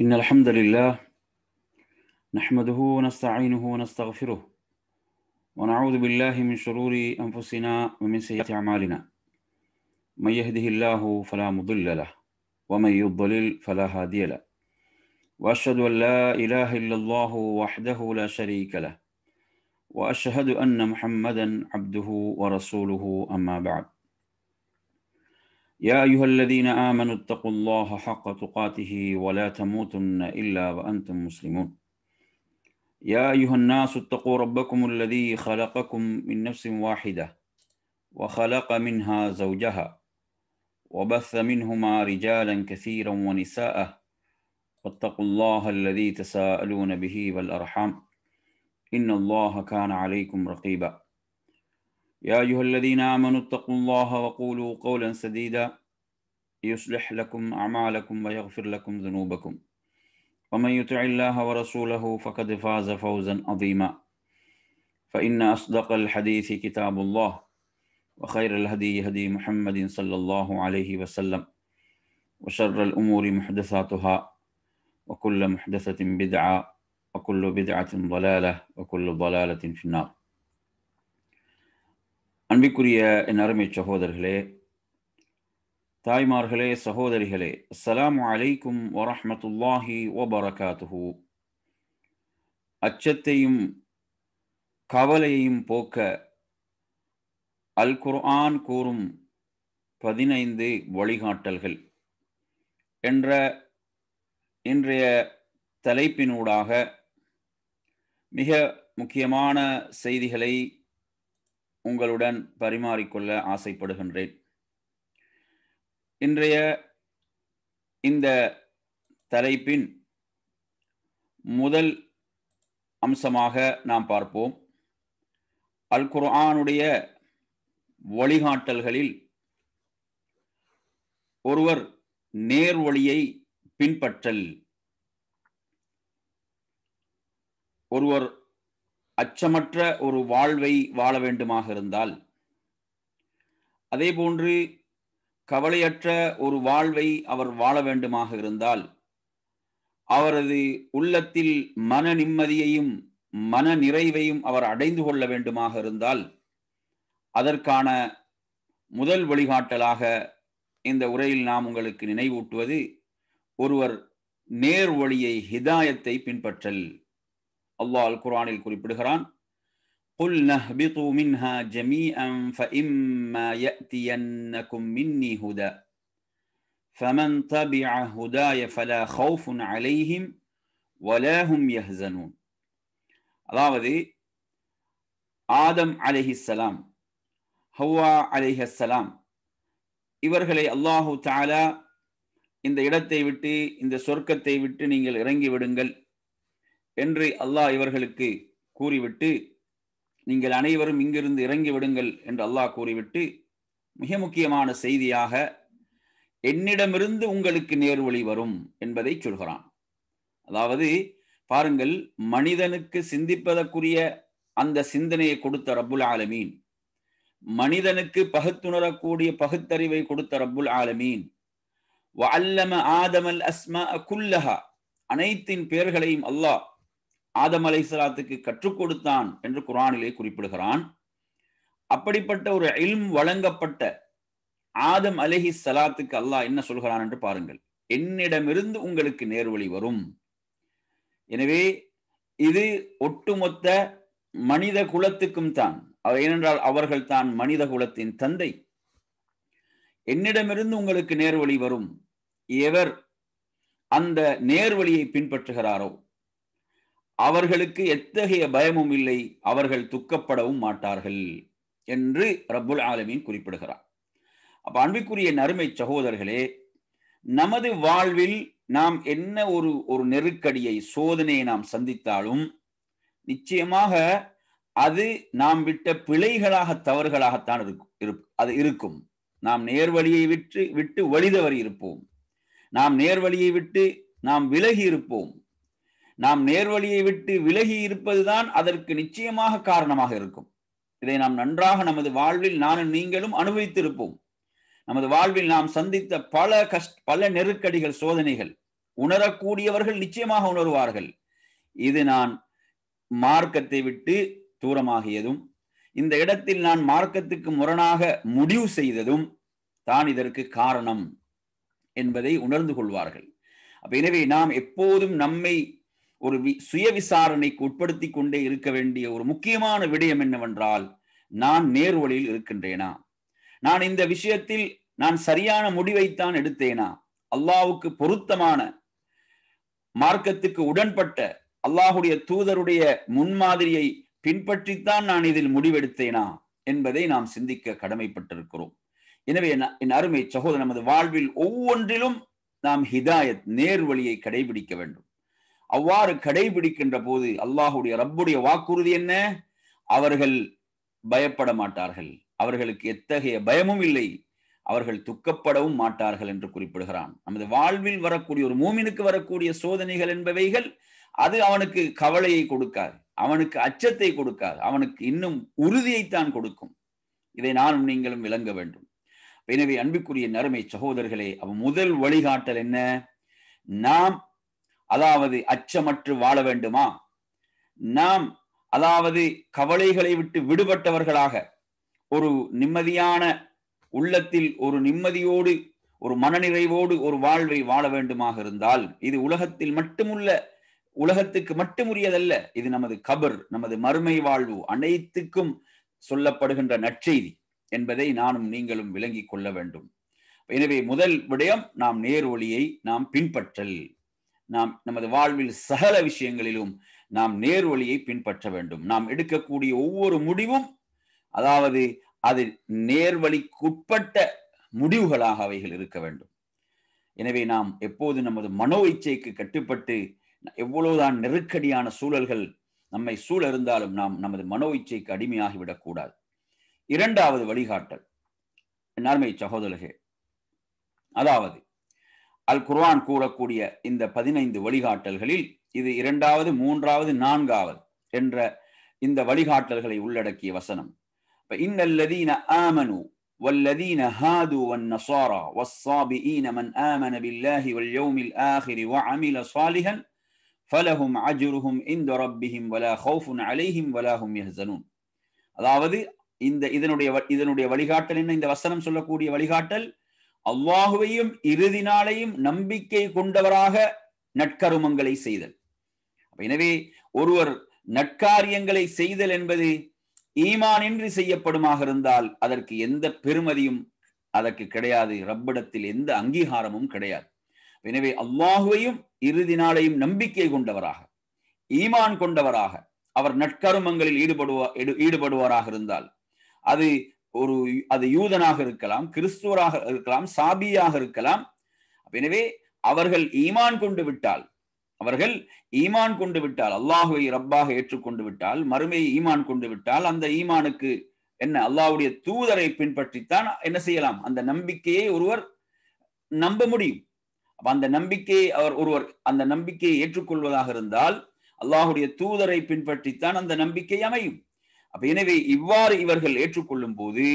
إن الحمد لله نحمده ونستعينه ونستغفره ونعوذ بالله من شرور أنفسنا ومن سيئات أعمالنا من يهده الله فلا مضل له ومن يضلل فلا هادي له وأشهد أن لا إله إلا الله وحده لا شريك له وأشهد أن محمدا عبده ورسوله أما بعد يا أيها الذين آمنوا اتقوا الله حق تقاته ولا تموتن إلا وأنتم مسلمون يا أيها الناس اتقوا ربكم الذي خلقكم من نفس واحدة وخلق منها زوجها وبث منهما رجالا كثيرا ونساء واتقوا الله الذي تساءلون به والأرحام إن الله كان عليكم رقيبا يا أيها الذين آمنوا اتقوا الله وقولوا قولا سديدا يصلح لكم أعمالكم ويغفر لكم ذنوبكم ومن يطع الله ورسوله فقد فاز فوزا عظيما فإن أصدق الحديث كتاب الله وخير الهدي هدي محمد صلى الله عليه وسلم وشر الأمور محدثاتها وكل محدثة بدعة وكل بدعة ضلالة وكل ضلالة في النار. அன்பிற்குரிய என் அருமை சகோதரர்களே, தாய்மார்களே, சகோதரிகளே, அஸ்ஸலாமு அலைக்கும் வரஹ்மத்துல்லாஹி வபரகாத்துஹு. அச்சத்தையும் கவலையையும் போக்க அல் குர்ஆன் கூறும் 15 வழிகாட்டல்கள் என்ற இன்றைய தலைப்பினூடாக மிக முக்கியமான செய்திகளை உங்களுடன் பரிமாறிக்கொள்ள ஆசைப்படுகின்றேன். இன்றைய இந்த தலைப்பின் முதல் அம்சமாக நாம் பார்ப்போம். அல் குர்ஆனுடைய வழிகாட்டல்களில் ஒருவர் நேர்வழியை பின்பற்றல். ஒருவர் அச்சமற்ற ஒரு வாழ்வை வாழ வேண்டுமாக இருந்தால், அதே போன்று கவலையற்ற ஒரு வாழ்வை அவர் வாழ வேண்டுமாக இருந்தால், அவரது உள்ளத்தில் மன நிம்மதியையும் மன நிறைவையும் அவர் அடைந்து கொள்ள வேண்டுமாக இருந்தால், அதற்கான முதல் வழிகாட்டலாக இந்த உரையில் நாம் உங்களுக்கு நினைவூட்டுவது, ஒருவர் நேர் வழியை ஹிதாயத்தை பின்பற்றல். அல்லாஹ் அல் குர்ஆனில் குறிப்பிடுகிறான், قُلْ نَهْبِطُوا مِنْهَا جَمِيعًا فَإِمَّا يَأْتِيَنَّكُمْ مِنِّي هُدًى فَمَنْ تَبِعَ هُدَايَ فَلَا خَوْفٌ عَلَيْهِمْ وَلَا هُمْ يَحْزَنُونَ. அதாவது ஆதம் அலைஹிஸ்ஸலாம், ஹவ்வா அலைஹிஸ்ஸலாம் இவர்களை அல்லாஹு தஆலா இந்த இடத்தை விட்டு, இந்த சொர்க்கத்தை விட்டு நீங்கள் இறங்கி விடுங்கள் என்று அல்லாஹ் இவர்களுக்கு கூறிவிட்டு, நீங்கள் அனைவரும் இங்கிருந்து இறங்கி விடுங்கள் என்று அல்லாஹ் கூறிவிட்டு, மிக முக்கியமான செய்தியாக என்னிடமிருந்து உங்களுக்கு நேர்வழி வரும் என்பதை சொல்கிறான். அதாவது பாருங்கள், மனிதனுக்கு சிந்திப்பதற்குரிய அந்த சிந்தனையை கொடுத்த ரப்புல் ஆலமீன், மனிதனுக்கு பகுத்துணரக்கூடிய பகுத்தறிவை கொடுத்த ரப்புல் ஆலமீன், வஅல்லம ஆதமல் அஸ்மாஅ குல்லஹா, அனைத்தின் பெயர்களையும் அல்லாஹ் ஆதம் அலைஹிஸ்ஸலாத்துக்கு கற்றுக் கொடுத்தான் என்று குர்ஆனிலே குறிப்பிடுகிறான். அப்படிப்பட்ட ஒரு இல்ம் வழங்கப்பட்ட ஆதம் அலைஹிஸ்ஸலாத்துக்கு அல்லாஹ் என்ன சொல்கிறான் என்று பாருங்கள், என்னிடமிருந்து உங்களுக்கு நேர்வழி வரும். எனவே இது ஒட்டுமொத்த மனித குலத்துக்கும் தான், ஏனென்றால் அவர்கள் தான் மனித குலத்தின் தந்தை. என்னிடமிருந்து உங்களுக்கு நேர்வழி வரும். எவர் அந்த நேர்வழியை பின்பற்றுகிறாரோ அவர்களுக்கு எத்தகைய பயமும் இல்லை, அவர்கள் துக்கப்படவும் மாட்டார்கள் என்று ரப்புல் ஆலமீன் குறிப்பிடுகிறார். அப்ப அன்பிற்குரிய அருமை சகோதரர்களே, நமது வாழ்வில் நாம் என்ன ஒரு நெருக்கடியை, சோதனையை நாம் சந்தித்தாலும் நிச்சயமாக அது நாம் விட்ட பிழைகளாக, தவறுகளாகத்தான் இருக்கும். நாம் நேர்வழியை விட்டு வழிதவறி இருப்போம். நாம் நேர்வழியை விட்டு நாம் விலகி இருப்போம். நாம் நேர்வழியை விட்டு விலகி இருப்பதுதான் அதற்கு நிச்சயமாக காரணமாக இருக்கும். இதை நாம் நன்றாக நமது வாழ்வில் நானும் நீங்களும் அனுபவித்திருப்போம். நமது வாழ்வில் நாம் சந்தித்த பல நெருக்கடிகள், சோதனைகள் உணரக்கூடியவர்கள் நிச்சயமாக உணர்வார்கள். இது நான் மார்க்கத்தை விட்டு தூரமாகியதும், இந்த இடத்தில் நான் மார்க்கத்துக்கு முரணாக முடிவு செய்ததும் தான் இதற்கு காரணம் என்பதை உணர்ந்து கொள்வார்கள். எனவே நாம் எப்போதும் நம்மை ஒரு சுய விசாரணைக்கு உட்படுத்தி கொண்டே இருக்க வேண்டிய ஒரு முக்கியமான விடயம் என்னவென்றால், நான் நேர்வழியில் இருக்கின்றேனா, நான் இந்த விஷயத்தில் நான் சரியான முடிவைத்தான் எடுத்தேனா, அல்லாஹ்வுக்கு பொருத்தமான மார்க்கத்துக்கு உடன்பட்ட அல்லாஹுடைய தூதருடைய முன்மாதிரியை பின்பற்றித்தான் நான் இதில் முடிவெடுத்தேனா என்பதை நாம் சிந்திக்க கடமைப்பட்டிருக்கிறோம். எனவே என் அருமை சகோதரர், நமது வாழ்வில் ஒவ்வொன்றிலும் நாம் ஹிதாயத் நேர்வழியை கடைபிடிக்க வேண்டும். அவ்வாறு கடைபிடிக்கின்ற போது அல்லாஹுடைய ரப்புடைய வாக்குறுதி என்ன? அவர்கள் பயப்பட மாட்டார்கள், அவர்களுக்கு எத்தகைய பயமும் இல்லை, அவர்கள் துக்கப்படவும் மாட்டார்கள் என்று குறிப்பிடுகிறான். நமது வாழ்வில் வரக்கூடிய ஒரு மூமினுக்கு வரக்கூடிய சோதனைகள் என்பவைகள் அது அவனுக்கு கவலையை கொடுக்காது, அவனுக்கு அச்சத்தை கொடுக்காது, அவனுக்கு இன்னும் உறுதியைத்தான் கொடுக்கும். இதை நானும் நீங்களும் விளங்க வேண்டும். எனவே அன்பிற்குரிய நறுமை சகோதரர்களே, முதல் வழிகாட்டல் என்ன? நாம் அதாவது அச்சமற்று வாழ வேண்டுமா, நாம் அதாவது கவலைகளை விட்டு விடுபட்டவர்களாக ஒரு நிம்மதியான உள்ளத்தில் ஒரு நிம்மதியோடு ஒரு மனநிறைவோடு ஒரு வாழ்வை வாழ வேண்டுமாக இருந்தால், இது உலகத்துக்கு மட்டுமுரியதல்ல, இது நமது கபர், நமது மறுமை வாழ்வு அனைத்துக்கும் சொல்லப்படுகின்ற நற்செய்தி என்பதை நானும் நீங்களும் விளங்கிக் கொள்ள வேண்டும். எனவே முதல் விடயம், நாம் நேர்வழியை நாம் பின்பற்றல். நாம் நமது வாழ்வில் சகல விஷயங்களிலும் நாம் நேர்வழியை பின்பற்ற வேண்டும். நாம் எடுக்கக்கூடிய ஒவ்வொரு முடிவும் அதாவது அது நேர்வழிக்குட்பட்ட முடிவுகளாக அவைகள் இருக்க வேண்டும். எனவே நாம் எப்போது நமது மனோ இச்சைக்கு கட்டுப்பட்டு எவ்வளவுதான் நெருக்கடியான சூழல்கள் நம்மை சூழ இருந்தாலும் நாம் நமது மனோ இச்சைக்கு அடிமையாகிவிடக் கூடாது. இரண்டாவது வழிகாட்டல் அருமை சகோதரர்களே, அதாவது அல் குர்ஆன் கூறக்கூடிய இந்த 15 வழிகாட்டல்களில் இது இரண்டாவது, மூன்றாவது, நான்காவது என்ற இந்த வழிகாட்டல்களை உள்ளடக்கிய வசனம். இன்னல்லதீன ஆமனு வல்லதீன ஹாது வன்னஸாரா வஸ்ஸாபிஈன மன் ஆமன பில்லாஹி வல் யௌமில் ஆகிரி வஅமில ஸாலிஹன் ஃபலஹும் அஜ்ருஹும் இன்த ரப்பிஹிம் வலா ஹௌஃபுன் அலைஹிம் வலா ஹும் யஹ்ஸனூன். அதாவது இதனுடைய வழிகாட்டல் என்ன? இந்த வசனம் சொல்லக்கூடிய வழிகாட்டல், அல்லாஹுவையும் இறுதி நாளையும் நம்பிக்கை கொண்டவராக நற்கருமங்களை செய்தல். எனவே ஒருவர் நற்காரியங்களை செய்தல் என்பது ஈமானின்றி செய்யப்படுமாக இருந்தால் அதற்கு எந்த பெருமதியும் அதற்கு கிடையாது, ரப்பிடத்தில் எந்த அங்கீகாரமும் கிடையாது. எனவே அல்லாஹுவையும் இறுதி நாளையும் நம்பிக்கை கொண்டவராக, ஈமான் கொண்டவராக அவர் நற்கருமங்களில் ஈடுபடுவாராக இருந்தால், அது யூதனாக இருக்கலாம், கிறிஸ்துவராக இருக்கலாம், சாபியாக இருக்கலாம். எனவே அவர்கள் ஈமான் கொண்டு விட்டால் அல்லாஹுவை ரப்பாக ஏற்றுக்கொண்டு விட்டால், மறுமையை ஈமான் கொண்டு விட்டால், அந்த ஈமானுக்கு என்ன, அல்லாஹ்வுடைய தூதரை பின்பற்றித்தான் என்ன செய்யலாம், அந்த நம்பிக்கையை ஒருவர் நம்ப முடியும். அந்த நம்பிக்கையை ஏற்றுக்கொள்வதாக இருந்தால் அல்லாஹ்வுடைய தூதரை பின்பற்றித்தான் அந்த நம்பிக்கை அமையும். எனவே இவ்வாறு இவர்கள் ஏற்றுக்கொள்ளும் போது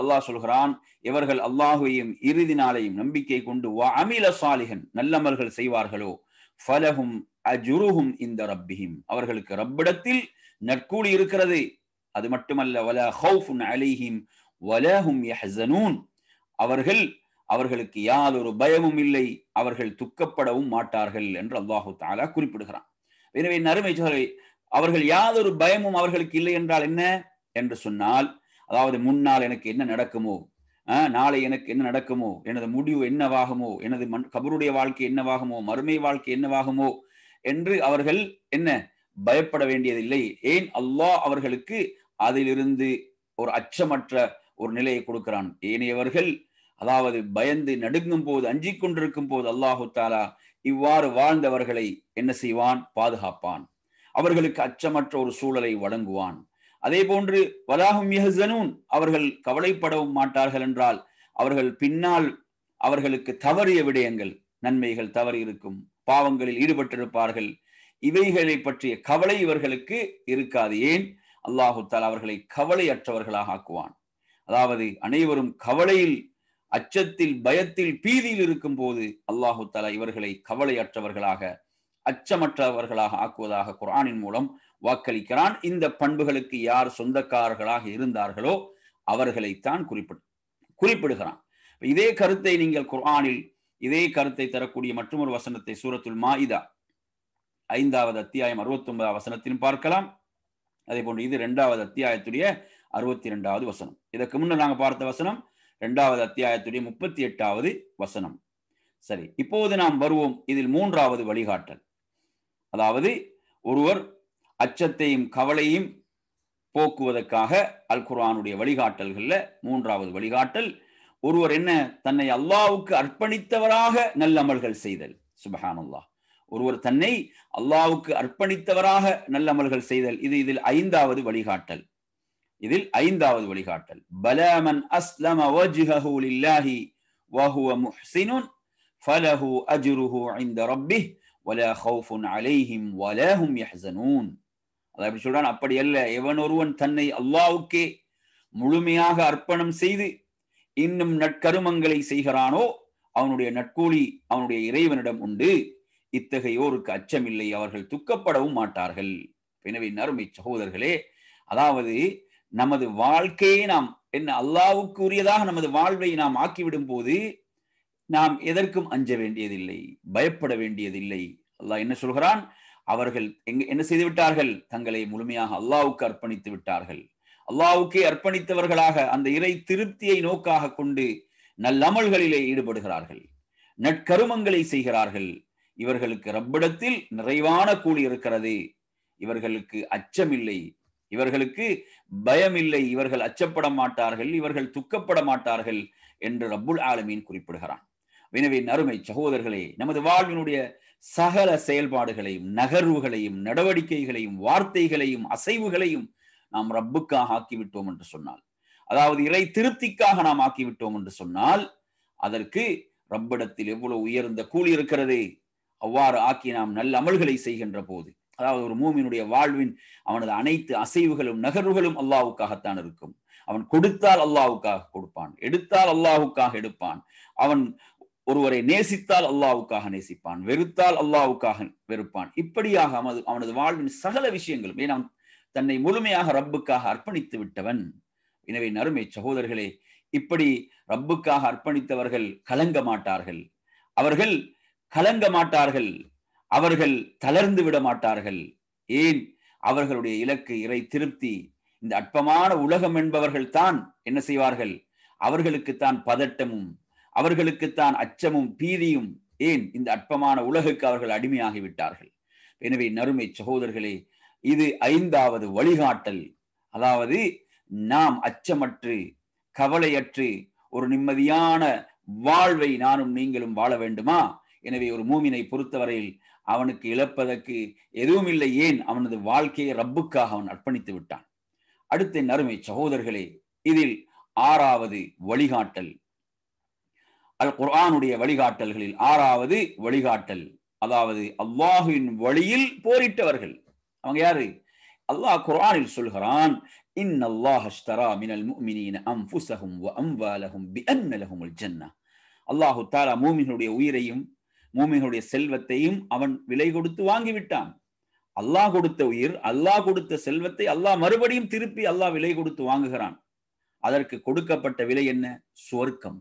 அல்லாஹ் சொல்கிறான், இவர்கள் அல்லாஹுவையும் இறுதி நாளையும் நம்பிக்கை கொண்டு வஅமில ஸாலிஹன் நல்லமல்கள் செய்வார்களோ ஃபலஹும் அஜ்ருஹும் இன்த ரப்பிஹிம் அவர்களுக்கு ரப்பிடத்தில் நற்கூலி இருக்கிறது. அது மட்டுமல்ல, வலா ஹௌஃபுன் அலைஹிம் வலா ஹும் யஹ்ஸனூன் அவர்களுக்கு யாதொரு பயமும் இல்லை, அவர்கள் துக்கப்படவும் மாட்டார்கள் என்று அல்லாஹு தஆலா குறிப்பிடுகிறான். எனவே அருமை சகோதரர்களே, அவர்கள் யாதொரு பயமும் அவர்களுக்கு இல்லை என்றால் என்ன என்று சொன்னால், அதாவது முன்னால் எனக்கு என்ன நடக்குமோ, நாளை எனக்கு என்ன நடக்குமோ, எனது முடிவு என்னவாகுமோ, எனது கபருடைய வாழ்க்கை என்னவாகுமோ, மறுமை வாழ்க்கை என்னவாகுமோ என்று அவர்கள் என்ன பயப்பட வேண்டியதில்லை. ஏன்? அல்லாஹ் அவர்களுக்கு அதிலிருந்து ஒரு அச்சமற்ற ஒரு நிலையை கொடுக்கிறான். ஏனையவர்கள் அதாவது பயந்து நடுங்கும் போது, அஞ்சிக் கொண்டிருக்கும் போது அல்லாஹு தஆலா இவ்வாறு வாழ்ந்தவர்களை என்ன செய்வான்? பாதுகாப்பான், அவர்களுக்கு அச்சமற்ற ஒரு சூழலை வழங்குவான். அதே போன்று வலாஹும் யஹ்ஸனூன் அவர்கள் கவலைப்படவும் மாட்டார்கள் என்றால், அவர்கள் பின்னால் அவர்களுக்கு தவறிய விடயங்கள், நன்மைகள் தவறி இருக்கும், பாவங்களில் ஈடுபட்டிருப்பார்கள், இவைகளை பற்றிய கவலை இவர்களுக்கு இருக்காது. ஏன்? அல்லாஹு தஆலா அவர்களை கவலையற்றவர்களாக ஆக்குவான். அதாவது அனைவரும் கவலையில் அச்சத்தில், பயத்தில், பீதியில் இருக்கும் போது அல்லாஹு தஆலா இவர்களை கவலையற்றவர்களாக, அச்சமற்றவர்களாக ஆக்குவதாக குர்ஆனின் மூலம் வாக்களிக்கிறான். இந்த பண்புகளுக்கு யார் சொந்தக்காரர்களாக இருந்தார்களோ அவர்களைத்தான் குறிப்பிடுகிறான். இதே கருத்தை நீங்கள் குர்ஆனில் இதே கருத்தை தரக்கூடிய மற்றொரு வசனத்தை சூரத்துல் மாஇதா 5வது அத்தியாயம் 69வது வசனத்திலும் பார்க்கலாம். அதே போன்று இது 2வது அத்தியாயத்துடைய 62வது வசனம். இதற்கு முன்னர் நாங்கள் பார்த்த வசனம் 2வது அத்தியாயத்துடைய 38வது வசனம். சரி, இப்போது நாம் வருவோம் இதில் 3வது வழிகாட்டல். அதாவது ஒருவர் அச்சத்தையும் கவலையும் போக்குவதற்காக அல் குர்ஆனுடைய வழிகாட்டல்கள்ல 3வது வழிகாட்டல், ஒருவர் என்ன தன்னை அல்லாஹ்வுக்கு அர்ப்பணித்தவராக நல்லமல்கள் செய்தல். சுப்ஹானல்லாஹ். ஒருவர் தன்னை அல்லாஹ்வுக்கு அர்ப்பணித்தவராக நல்லமல்கள் செய்தல். இதில் 5வது வழிகாட்டல். இதில் 5வது வழிகாட்டல், பலமன் அஸ்லம வஜ்ஹஹு லில்லாஹி வஹுவ முஹ்ஸினுன் ஃபலஹு அஜ்ருஹு இன்த ரப்பிஹ் வலா கௌஃபுன் அலைஹிம் வலா ஹும் யஹ்ஸனூன். அல்லாஹ் எப்படி சொல்றான்? அப்படி அல்ல, எவன் ஒருவன் தன்னை அல்லாஹ்வுக்கே முழுமையாக அர்ப்பணம் செய்து இன்னும் நற்கருமங்களை செய்கிறானோ அவனுடைய நற்கூலி அவனுடைய இறைவனிடம் உண்டு. இத்தகையோருக்கு அச்சமில்லை, அவர்கள் துக்கப்படவும் மாட்டார்கள். எனவே அருமை சகோதரர்களே, அதாவது நமது வாழ்க்கையை நாம் என்ன அல்லாஹ்வுக்கு உரியதாக நமது வாழ்வை நாம் ஆக்கிவிடும் போது நாம் எதற்கும் அஞ்ச வேண்டியதில்லை, பயப்பட வேண்டியதில்லை. அல்லாஹ் என்ன சொல்கிறான்? அவர்கள் என்ன செய்து விட்டார்கள்? தங்களை முழுமையாக அல்லாஹ்வுக்கு அர்ப்பணித்து விட்டார்கள். அல்லாஹ்வுக்கே அர்ப்பணித்தவர்களாக அந்த இறை திருப்தியை நோக்காக கொண்டு நல்லமல்களிலே ஈடுபடுகிறார்கள், நற்கருமங்களை செய்கிறார்கள். இவர்களுக்கு ரப்பிடத்தில் நிறைவான கூலி இருக்கிறது. இவர்களுக்கு அச்சமில்லை, இவர்களுக்கு பயமில்லை, இவர்கள் அச்சப்பட மாட்டார்கள், இவர்கள் துக்கப்பட மாட்டார்கள் என்று ரப்புல் ஆலமீன் குறிப்பிடுகிறான். எனவே அருமை சகோதரர்களே, நமது வாழ்வினுடைய சகல செயல்பாடுகளையும், நகர்வுகளையும், நடவடிக்கைகளையும், வார்த்தைகளையும், அசைவுகளையும் நாம் ரப்புக்காக ஆக்கிவிட்டோம் என்று சொன்னால், அதாவது இறை திருப்திக்காக நாம் ஆக்கிவிட்டோம் என்று சொன்னால், அதற்கு ரப்பிடத்தில் எவ்வளவு உயர்ந்த கூலி இருக்கிறது. அவ்வாறு ஆக்கி நாம் நல்ல அமல்களை செய்கின்ற போது, அதாவது ஒரு மூமினுடைய வாழ்வின் அவனது அனைத்து அசைவுகளும் நகர்வுகளும் அல்லாஹ்வுக்காகத்தான் இருக்கும். அவன் கொடுத்தால் அல்லாஹ்வுக்காக கொடுப்பான், எடுத்தால் அல்லாஹ்வுக்காக எடுப்பான். அவன் ஒருவரை நேசித்தால் அல்லாஹ்வுக்காக நேசிப்பான், வெறுத்தால் அல்லாஹ்வுக்காக வெறுப்பான். இப்படியாக அவனது வாழ்வின் சகல விஷயங்களும் ஏன் தன்னை முழுமையாக ரப்புக்காக அர்ப்பணித்து விட்டவன். எனவே அருமை சகோதரர்களே, இப்படி ரப்புக்காக அர்ப்பணித்தவர்கள் கலங்க மாட்டார்கள், அவர்கள் கலங்க மாட்டார்கள், அவர்கள் தளர்ந்து விட மாட்டார்கள். ஏன்? அவர்களுடைய இலக்கு இறை திருப்தி. இந்த அற்பமான உலகம் என்பவர்கள் தான் என்ன செய்வார்கள்? அவர்களுக்குத்தான் பதட்டமும், அவர்களுக்குத்தான் அச்சமும் பீதியும். ஏன்? இந்த அற்பமான உலகுக்கு அவர்கள் அடிமையாகிவிட்டார்கள். எனவே அருமை சகோதரர்களே, இது 5வது வழிகாட்டல். அதாவது நாம் அச்சமற்று கவலையற்று ஒரு நிம்மதியான வாழ்வை நானும் நீங்களும் வாழ வேண்டுமா? எனவே ஒரு மூமினை பொறுத்தவரையில் அவனுக்கு இழப்பதற்கு எதுவும் இல்லை. ஏன்? அவனது வாழ்க்கையை ரப்புக்காக அவன் அர்ப்பணித்து விட்டான். அடுத்த அருமை சகோதரர்களே, இதில் 6வது வழிகாட்டல், அல் குர்ஆனுடைய வழிகாட்டல்களில் 6வது வழிகாட்டல், அதாவது அல்லாஹ்வின் வழியில் போரிட்டவர்கள். அவங்க யாரு? அல்லாஹ் குர்ஆனில் சொல்கிறான், இன்னல்லாஹ் அஷ்தரா மினல் முஃமினீன அன்ஃபுஸஹும் வ அம்வாலஹும் பிஅன்ன லஹுமுல் ஜன்னah. அல்லாஹ் தஆலா மூமின்களுடைய உயிரையும் மூமின்களுடைய செல்வத்தையும் அவன் விலை கொடுத்து வாங்கிவிட்டான். அல்லாஹ் கொடுத்த உயிர், அல்லாஹ் கொடுத்த செல்வத்தை அல்லாஹ் மறுபடியும் திருப்பி அல்லாஹ் விலை கொடுத்து வாங்குகிறான். அதற்கு கொடுக்கப்பட்ட விலை என்ன? சுவர்க்கம்.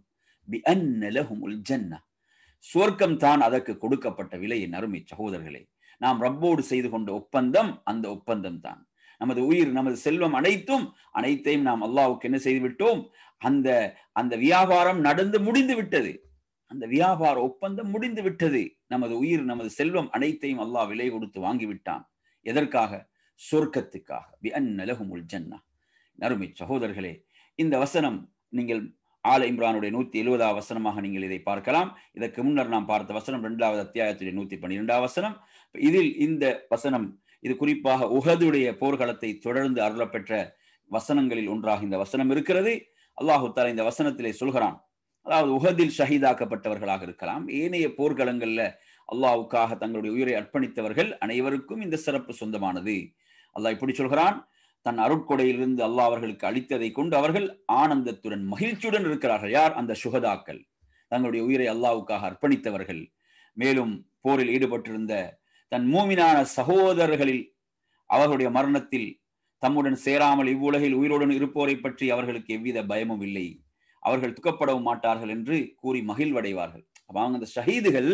பிஅன்ன லஹுமுல் ஜன்னah. சுவர்க்கம் தான் அதற்கு கொடுக்கப்பட்ட விலை. என் அருமை சகோதரர்களே, நாம் ரப்போடு செய்து கொண்ட ஒப்பந்தம் அந்த ஒப்பந்தம் தான். நமது உயிர், நமது செல்வம் அனைத்தையும் நாம் அல்லாஹ்வுக்கு என்ன செய்து விட்டோம்? அந்த வியாபாரம் நடந்து முடிந்து விட்டது. அந்த வியாபார ஒப்பந்தம் முடிந்து விட்டது. நமது உயிர், நமது செல்வம் அனைத்தையும் அல்லாஹ் விலை கொடுத்து வாங்கிவிட்டான். எதற்காக? சொர்க்கத்துக்காக. பிஅன்ன லஹுமுல் ஜன்னah. அருமை சகோதரர்களே, இந்த வசனம் நீங்கள் ஆல இம்ரானுடைய 170வது வசனமாக நீங்கள் இதை பார்க்கலாம். இதற்கு முன்னர் நாம் பார்த்த வசனம் 2வது அத்தியாயத்துடைய 112வது வசனம். இதில் இந்த வசனம், இது குறிப்பாக உஹதுடைய போர்க்களத்தை தொடர்ந்து அருளப்பெற்ற வசனங்களில் ஒன்றாக இந்த வசனம் இருக்கிறது. அல்லாஹ் தஆலா இந்த வசனத்திலே சொல்கிறான், அதாவது உஹதில் ஷஹீதாக்கப்பட்டவர்களாக இருக்கலாம், ஏனைய போர்க்களங்கள்ல அல்லாஹ்வுக்காக தங்களுடைய உயிரை அர்ப்பணித்தவர்கள் அனைவருக்கும் இந்த சிறப்பு சொந்தமானது. அல்லாஹ் இப்படி சொல்கிறான், தன் அருட்கொடையிலிருந்து அல்லாஹ் அவர்களுக்கு அளித்ததை கொண்டு அவர்கள் ஆனந்தத்துடன் மகிழ்ச்சியுடன் இருக்கிறார்கள். யார்? அந்த சுஹதாக்கள், தங்களுடைய உயிரை அல்லாஹ்வுக்காக அர்ப்பணித்தவர்கள். மேலும் போரில் ஈடுபட்டிருந்த தன் மூமினான சகோதரர்களில் அவர்களுடைய மரணத்தில் தம்முடன் சேராமல் இவ்வுலகில் உயிரோடு இருப்போரை பற்றி அவர்களுக்கு எவ்வித பயமும் இல்லை, அவர்கள் துக்கப்படவும் மாட்டார்கள் என்று கூறி மகிழ்வடைவார்கள். அவங்க அந்த ஷஹீதுகள்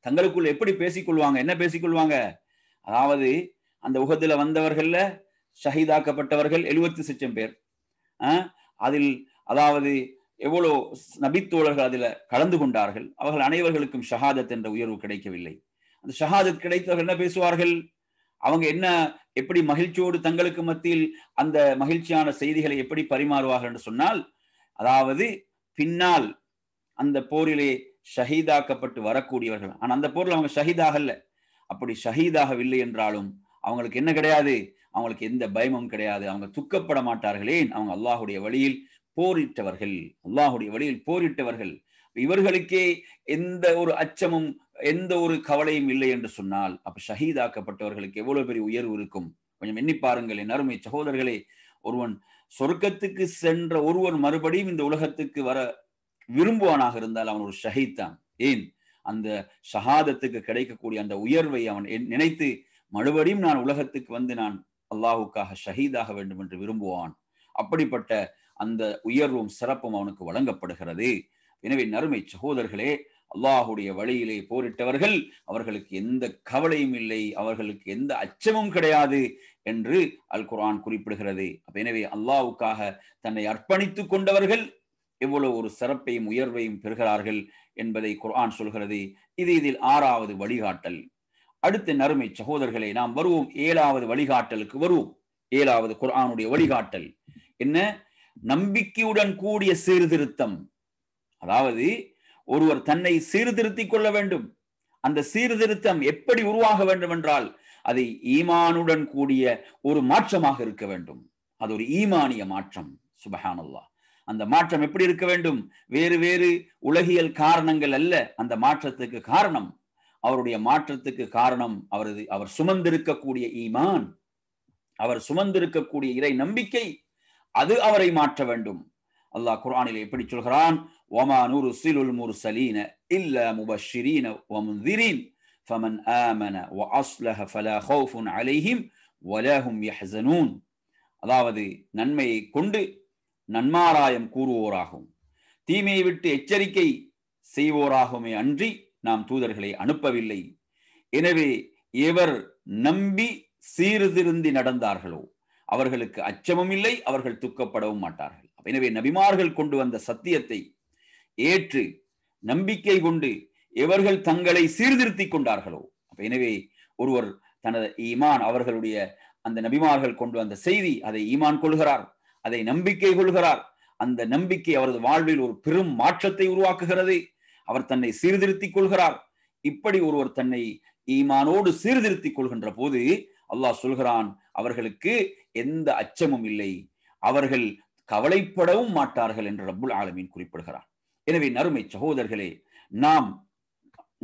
தங்களுக்குள் எப்படி பேசிக்கொள்வாங்க? என்ன பேசிக்கொள்வாங்க? அதாவது அந்த உஹதுல வந்தவர்கள்ல ஷஹீதாக்கப்பட்டவர்கள் 70,000 பேர். அதில் அதாவது எவ்வளோ நபித்தோழர்கள் அதில் கலந்து கொண்டார்கள். அவர்கள் அனைவர்களுக்கும் ஷஹாதத் என்ற உயர்வு கிடைக்கவில்லை. அந்த ஷஹாதத் கிடைத்தவர்கள் என்ன பேசுவார்கள்? அவங்க என்ன எப்படி மகிழ்ச்சியோடு தங்களுக்கு மத்தியில் அந்த மகிழ்ச்சியான செய்திகளை எப்படி பரிமாறுவார்கள் என்று சொன்னால், அதாவது பின்னால் அந்த போரிலே ஷஹீதாக்கப்பட்டு வரக்கூடியவர்கள், ஆனா அந்த போரில் அவங்க ஷஹீதாகல, அப்படி ஷஹீதாகவில்லை என்றாலும் அவங்களுக்கு என்ன கிடையாது? அவங்களுக்கு எந்த பயமும் கிடையாது. அவங்க துக்கப்பட மாட்டார்களே, அவங்க அல்லாஹுடைய வழியில் போரிட்டவர்கள், அல்லாஹுடைய வழியில் போரிட்டவர்கள். இவர்களுக்கே எந்த ஒரு அச்சமும் எந்த ஒரு கவலையும் இல்லை என்று சொன்னால், அப்ப ஷஹீதாக்கப்பட்டவர்களுக்கு எவ்வளவு பெரிய உயர்வு இருக்கும்? கொஞ்சம் எண்ணி பாருங்கள் என் அருமை சகோதரர்களே. ஒருவன் சொர்க்கத்துக்கு சென்ற ஒருவன் மறுபடியும் இந்த உலகத்துக்கு வர விரும்புவானாக இருந்தால் அவன் ஒரு ஷஹீத் தான். ஏன்? அந்த ஷஹாதத்துக்கு கிடைக்கக்கூடிய அந்த உயர்வை அவன் நினைத்து மறுபடியும் நான் உலகத்துக்கு வந்து நான் அல்லாஹுக்காக ஷஹீதாக வேண்டும் என்று விரும்புவான். அப்படிப்பட்ட அந்த உயர்வும் சிறப்பும் அவனுக்கு வழங்கப்படுகிறது. எனவே நறுமை சகோதரர்களே, அல்லாஹுடைய வழியிலே போரிட்டவர்கள் அவர்களுக்கு எந்த கவலையும் இல்லை, அவர்களுக்கு எந்த அச்சமும் கிடையாது என்று அல் குர்ஆன் குறிப்பிடுகிறது. எனவே அல்லாஹுக்காக தன்னை அர்ப்பணித்துக் கொண்டவர்கள் எவ்வளவு ஒரு சிறப்பையும் உயர்வையும் பெறுகிறார்கள் என்பதை குர்ஆன் சொல்கிறது. இதில் 6வது வழிகாட்டல். அடுத்த நறுமை சகோதரர்களே, நாம் வருவோம் 7வது வழிகாட்டலுக்கு வருவோம். 7வது குர்ஆனுடைய வழிகாட்டல் என்ன? நம்பிக்கையுடன் கூடிய சீர்திருத்தம். அதாவது ஒருவர் தன்னை சீர்திருத்திக் கொள்ள வேண்டும். அந்த சீர்திருத்தம் எப்படி உருவாக வேண்டும் என்றால், அது ஈமானுடன் கூடிய ஒரு மாற்றமாக இருக்க வேண்டும். அது ஒரு ஈமானிய மாற்றம். சுப்ஹானல்லாஹ். அந்த மாற்றம் எப்படி இருக்க வேண்டும்? வேறு வேறு உலகியல் காரணங்கள் அல்ல. அந்த மாற்றத்துக்கு காரணம், அவருடைய மாற்றத்துக்கு காரணம் அவர் சுமந்திருக்கக்கூடிய ஈமான், அவர் சுமந்திருக்கக்கூடிய இறை நம்பிக்கை, அது அவரை மாற்ற வேண்டும். அல்லாஹ் குர்ஆனில் எப்படி சொல்கிறான்? வமா நுர்சிலுல் முர்சலீன இல்லா முபஷ்ஷிரீன வ முன்திரீன் ஃபமன் ஆமன வ அஸ்லஹ ஃபலா ஹௌஃபுன் அலைஹிம் வலா ஹும் யஹ்ஸனூன். அதாவது நன்மையை கொண்டு நன்மாராயம் கூறுவோராகவும் தீமையை விட்டு எச்சரிக்கை செய்வோராகவுமே அன்றி நாம் தூதர்களை அனுப்பவில்லை. எனவே எவர் நம்பி சீர்திருந்தி நடந்தார்களோ அவர்களுக்கு அச்சமும் இல்லை, அவர்கள் துக்கப்படவும் மாட்டார்கள். எனவே நபிமார்கள் கொண்டு வந்த சத்தியத்தை ஏற்று நம்பிக்கை கொண்டு எவர்கள் தங்களை சீர்திருத்திக் கொண்டார்களோ, எனவே ஒருவர் தனது ஈமான், அவர்களுடைய அந்த நபிமார்கள் கொண்டு வந்த செய்தி, அதை ஈமான் கொள்கிறார், அதை நம்பிக்கை கொள்கிறார். அந்த நம்பிக்கை அவரது வாழ்வில் ஒரு பெரும் மாற்றத்தை உருவாக்குகிறது. அவர் தன்னை சீர்திருத்திக் கொள்கிறார். இப்படி ஒருவர் தன்னை ஈமானோடு சீர்திருத்திக் கொள்கின்ற போது அல்லாஹ் சொல்கிறான், அவர்களுக்கு எந்த அச்சமும் இல்லை, அவர்கள் கவலைப்படவும் மாட்டார்கள் என்று ரப்புல் ஆலமீன் குறிப்பிடுகிறார். எனவே நறுமை சகோதரர்களே, நாம்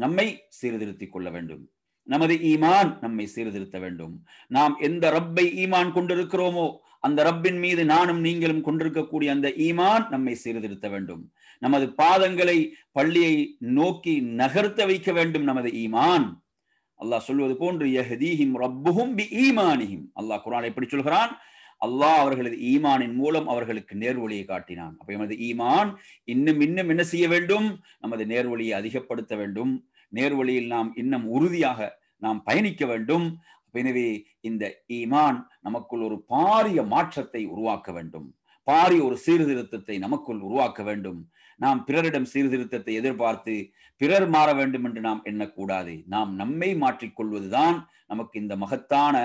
நம்மை சீர்திருத்திக் கொள்ள வேண்டும். நமது ஈமான் நம்மை சீர்திருத்த வேண்டும். நாம் எந்த ரப்பை ஈமான் கொண்டிருக்கிறோமோ அந்த ரப்பின் மீது நானும் நீங்களும் கொண்டிருக்கக்கூடிய அந்த ஈமான் நம்மை சீர்திருத்த வேண்டும். நமது பாதங்களை பள்ளியை நோக்கி நகர்த்த வைக்க வேண்டும் நமது ஈமான். அல்லாஹ் சொல்வது போன்று யஹ்தீஹிம் ரப்புஹும் பிஈமானிஹிம். அல்லாஹ் குர்ஆன் எப்படி சொல்கிறான்? அல்லாஹ் அவர்களது ஈமானின் மூலம் அவர்களுக்கு நேர்வழியை காட்டினான். அப்ப நமது ஈமான் இன்னும் என்ன செய்ய வேண்டும்? நமது நேர்வழியை அதிகப்படுத்த வேண்டும். நேர்வழியில் நாம் இன்னும் உறுதியாக நாம் பயணிக்க வேண்டும். எனவே இந்த ஈமான் நமக்குள் ஒரு பாரிய மாற்றத்தை உருவாக்க வேண்டும், பாரிய ஒரு சீர்திருத்தத்தை நமக்குள் உருவாக்க வேண்டும். நாம் பிறரிடம் சீர்திருத்தத்தை எதிர்பார்த்து பிறர் மாற வேண்டும் என்று நாம் எண்ணக்கூடாது. நாம் நம்மை மாற்றிக்கொள்வதுதான் நமக்கு இந்த மகத்தான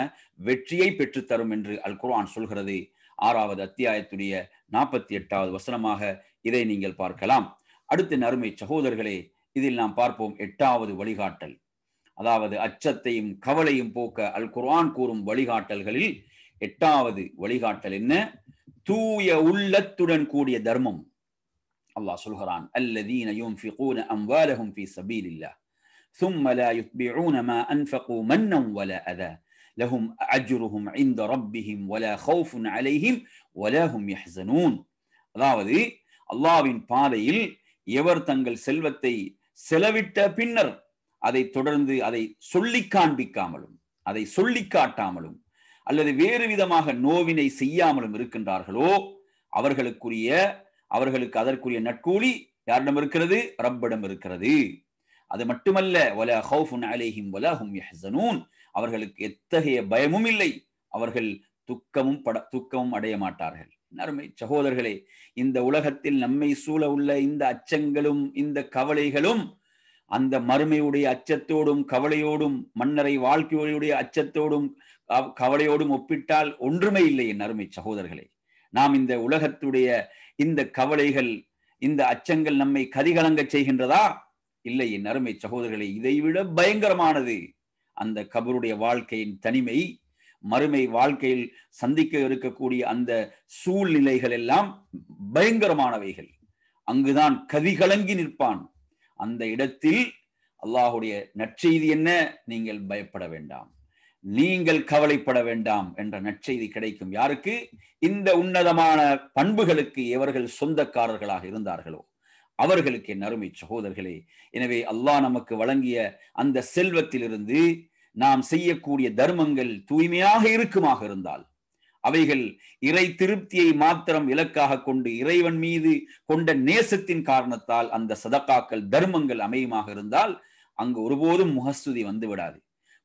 வெற்றியை பெற்றுத்தரும் என்று அல் குர்ஆன் சொல்கிறது. 6வது அத்தியாயத்துடைய 48வது வசனமாக இதை நீங்கள் பார்க்கலாம். அடுத்த நறுமை சகோதரர்களே, இதில் நாம் பார்ப்போம் 8வது வழிகாட்டல். அதாவது அச்சத்தையும் கவலையும் போக்க அல் குர்ஆன் கூறும் வழிகாட்டல்களில் 8வது வழிகாட்டல் என்ன? தூய உள்ளத்துடன் கூடிய தர்மம். அல்லாஹ் சொல்கிறான், அல்லதீன யுன்ஃபிகூன அம்வாலஹும் ஃபீ ஸபீலில்லாஹ் ثم لا يتبعون ما أنفقوا منا ولا أذى லஹும் அஜ்ருஹும் இன்த ரப்பிஹிம் வலா ஹௌஃபுன் அலைஹிம் வலா ஹும் யஹ்ஸனூன். அதாவது அல்லாஹ்வின் பாதையில் எவர் தங்கள் செல்வத்தை செலவிட்ட பின்னர் அதை தொடர்ந்து அதை சொல்லி காண்பிக்காமலும் அதை சொல்லி காட்டாமலும் அல்லது வேறு விதமாக நோவினை செய்யாமலும் இருக்கின்றார்களோ அவர்களுக்கு அதற்குரிய நற்கூலி யாரிடம் இருக்கிறது? ரப்பிடம் இருக்கிறது. அது மட்டுமல்ல, வலா ஹௌஃபுன் அலைஹிம் வலா ஹும் யஹ்ஸனூன், அவர்களுக்கு எத்தகைய பயமும் இல்லை, அவர்கள் துக்கமும் அடைய மாட்டார்கள். அருமை சகோதரர்களே, இந்த உலகத்தில் நம்மை சூழ உள்ள இந்த அச்சங்களும் இந்த கவலைகளும் அந்த மறுமையுடைய அச்சத்தோடும் கவலையோடும் மன்னரை வாழ்க்கையுடைய அச்சத்தோடும் கவலையோடும் ஒப்பிட்டால் ஒன்றுமே இல்லை. என் அருமை சகோதரர்களே, நாம் இந்த உலகத்துடைய இந்த கவலைகள் இந்த அச்சங்கள் நம்மை கதிகலங்க செய்கின்றதா? இல்லை என் அருமை சகோதரர்களே, இதைவிட பயங்கரமானது அந்த கபருடைய வாழ்க்கையின் தனிமை, மறுமை வாழ்க்கையில் சந்திக்க இருக்கக்கூடிய அந்த சூழ்நிலைகள் எல்லாம் பயங்கரமானவைகள். அங்குதான் கதிகலங்கி நிற்பான். அந்த இடத்தில் அல்லாஹுடைய நற்செய்தி என்ன? நீங்கள் பயப்பட வேண்டாம், நீங்கள் கவலைப்பட வேண்டாம் என்ற நற்செய்தி கிடைக்கும். யாருக்கு? இந்த உன்னதமான பண்புகளுக்கு எவர்கள் சொந்தக்காரர்களாக இருந்தார்களோ அவர்களுக்கு. என் அருமை சகோதரர்களே, எனவே அல்லாஹ் நமக்கு வழங்கிய அந்த செல்வத்திலிருந்து நாம் செய்யக்கூடிய தர்மங்கள் தூய்மையாக இருக்குமாக இருந்தால், அவைகள் இறை திருப்தியை மாத்திரம் இலக்காக கொண்டு இறைவன் மீது கொண்ட நேசத்தின் காரணத்தால் அந்த சதக்காக்கள் தர்மங்கள் அமையுமாக இருந்தால், அங்கு ஒருபோதும் முகஸ்துதி வந்து விடாது.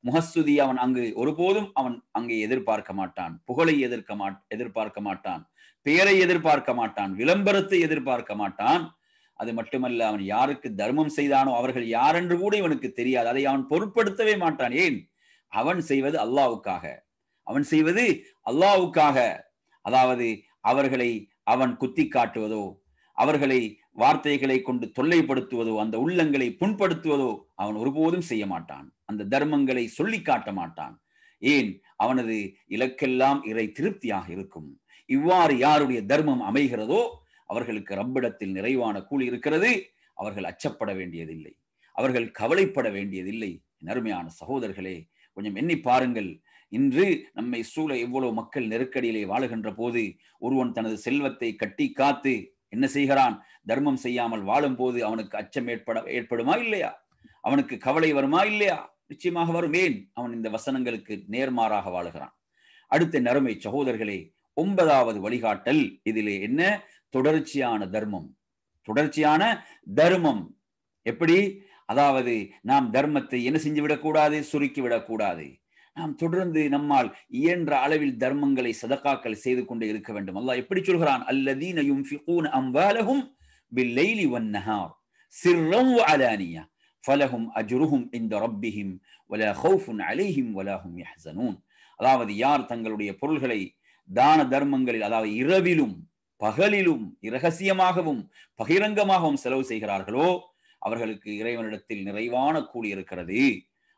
முகஸ்துதி அவன் அங்கு ஒருபோதும் அங்கே எதிர்பார்க்க மாட்டான். புகழை எதிர்பார்க்க மாட்டான், பெயரை எதிர்பார்க்க மாட்டான், விளம்பரத்தை எதிர்பார்க்க மாட்டான். அது மட்டுமல்ல, அவன் யாருக்கு தர்மம் செய்தானோ அவர்கள் யார் என்று கூட இவனுக்கு தெரியாது. அதை அவன் பொருட்படுத்தவே மாட்டான். ஏன்? அவன் செய்வது அல்லாஹ்வுக்காக, அவன் செய்வது அல்லாஹ்வுக்காக. அதாவது அவர்களை அவன் குத்தி காட்டுவதோ, அவர்களை வார்த்தைகளை கொண்டு தொல்லைப்படுத்துவதோ, அந்த உள்ளங்களை புண்படுத்துவதோ அவன் ஒருபோதும் செய்ய மாட்டான். அந்த தர்மங்களை சொல்லி காட்ட மாட்டான். ஏன்? அவனது இலக்கெல்லாம் இறை திருப்தியாக இருக்கும். இவ்வாறு யாருடைய தர்மம் அமைகிறதோ அவர்களுக்கு ரப்பிடத்தில் நிறைவான கூலி இருக்கிறது. அவர்கள் அச்சப்பட வேண்டியதில்லை, அவர்கள் கவலைப்பட வேண்டியதில்லை. அருமையான சகோதரர்களே, கொஞ்சம் எண்ணி பாருங்கள். இன்று நம்மை சூழ எவ்வளவு மக்கள் நெருக்கடியிலே வாழுகின்ற போது ஒருவன் தனது செல்வத்தை கட்டி காத்து என்ன செய்கிறான்? தர்மம் செய்யாமல் வாழும் போது அவனுக்கு அச்சம் ஏற்படுமா இல்லையா? அவனுக்கு கவலை வருமா இல்லையா? நிச்சயமாக வரும். ஏன்? அவன் இந்த வசனங்களுக்கு நேர்மாறாக வாழுகிறான். அடுத்த நறுமை சகோதரர்களே, 9வது வழிகாட்டல் இதிலே என்ன? தொடர்ச்சியான தர்மம். தொடர்ச்சியான தர்மம் எப்படி? அதாவது நாம் தர்மத்தை என்ன செஞ்சு விடக்கூடாது? சுருக்கி விடக்கூடாது. நாம் தொடர்ந்து நம்மால் இயன்ற அளவில் தர்மங்களை சதகாக்கள் செய்து கொண்டே இருக்க வேண்டும். அல்லாஹ் எப்படி சொல்கிறான்? அல்லதீன யுன்ஃபிகூன அம்வாலஹும் பில்லைலி வன்னஹார் சிர்ரன் வஅலானியா ஃபலஹும் அஜ்ருஹும் இன்த ரப்பிஹிம் வலா ஹௌஃபுன் அலைஹிம் வலா ஹும் யஹ்ஸனூன். அதாவது யார் தங்களுடைய பொருள்களை தான தர்மங்களில், அதாவது இரவிலும் பகலிலும் இரகசியமாகவும் பகிரங்கமாகவும் செலவு செய்கிறார்களோ அவர்களுக்கு இறைவனிடத்தில் நிறைவான கூலி இருக்கிறது.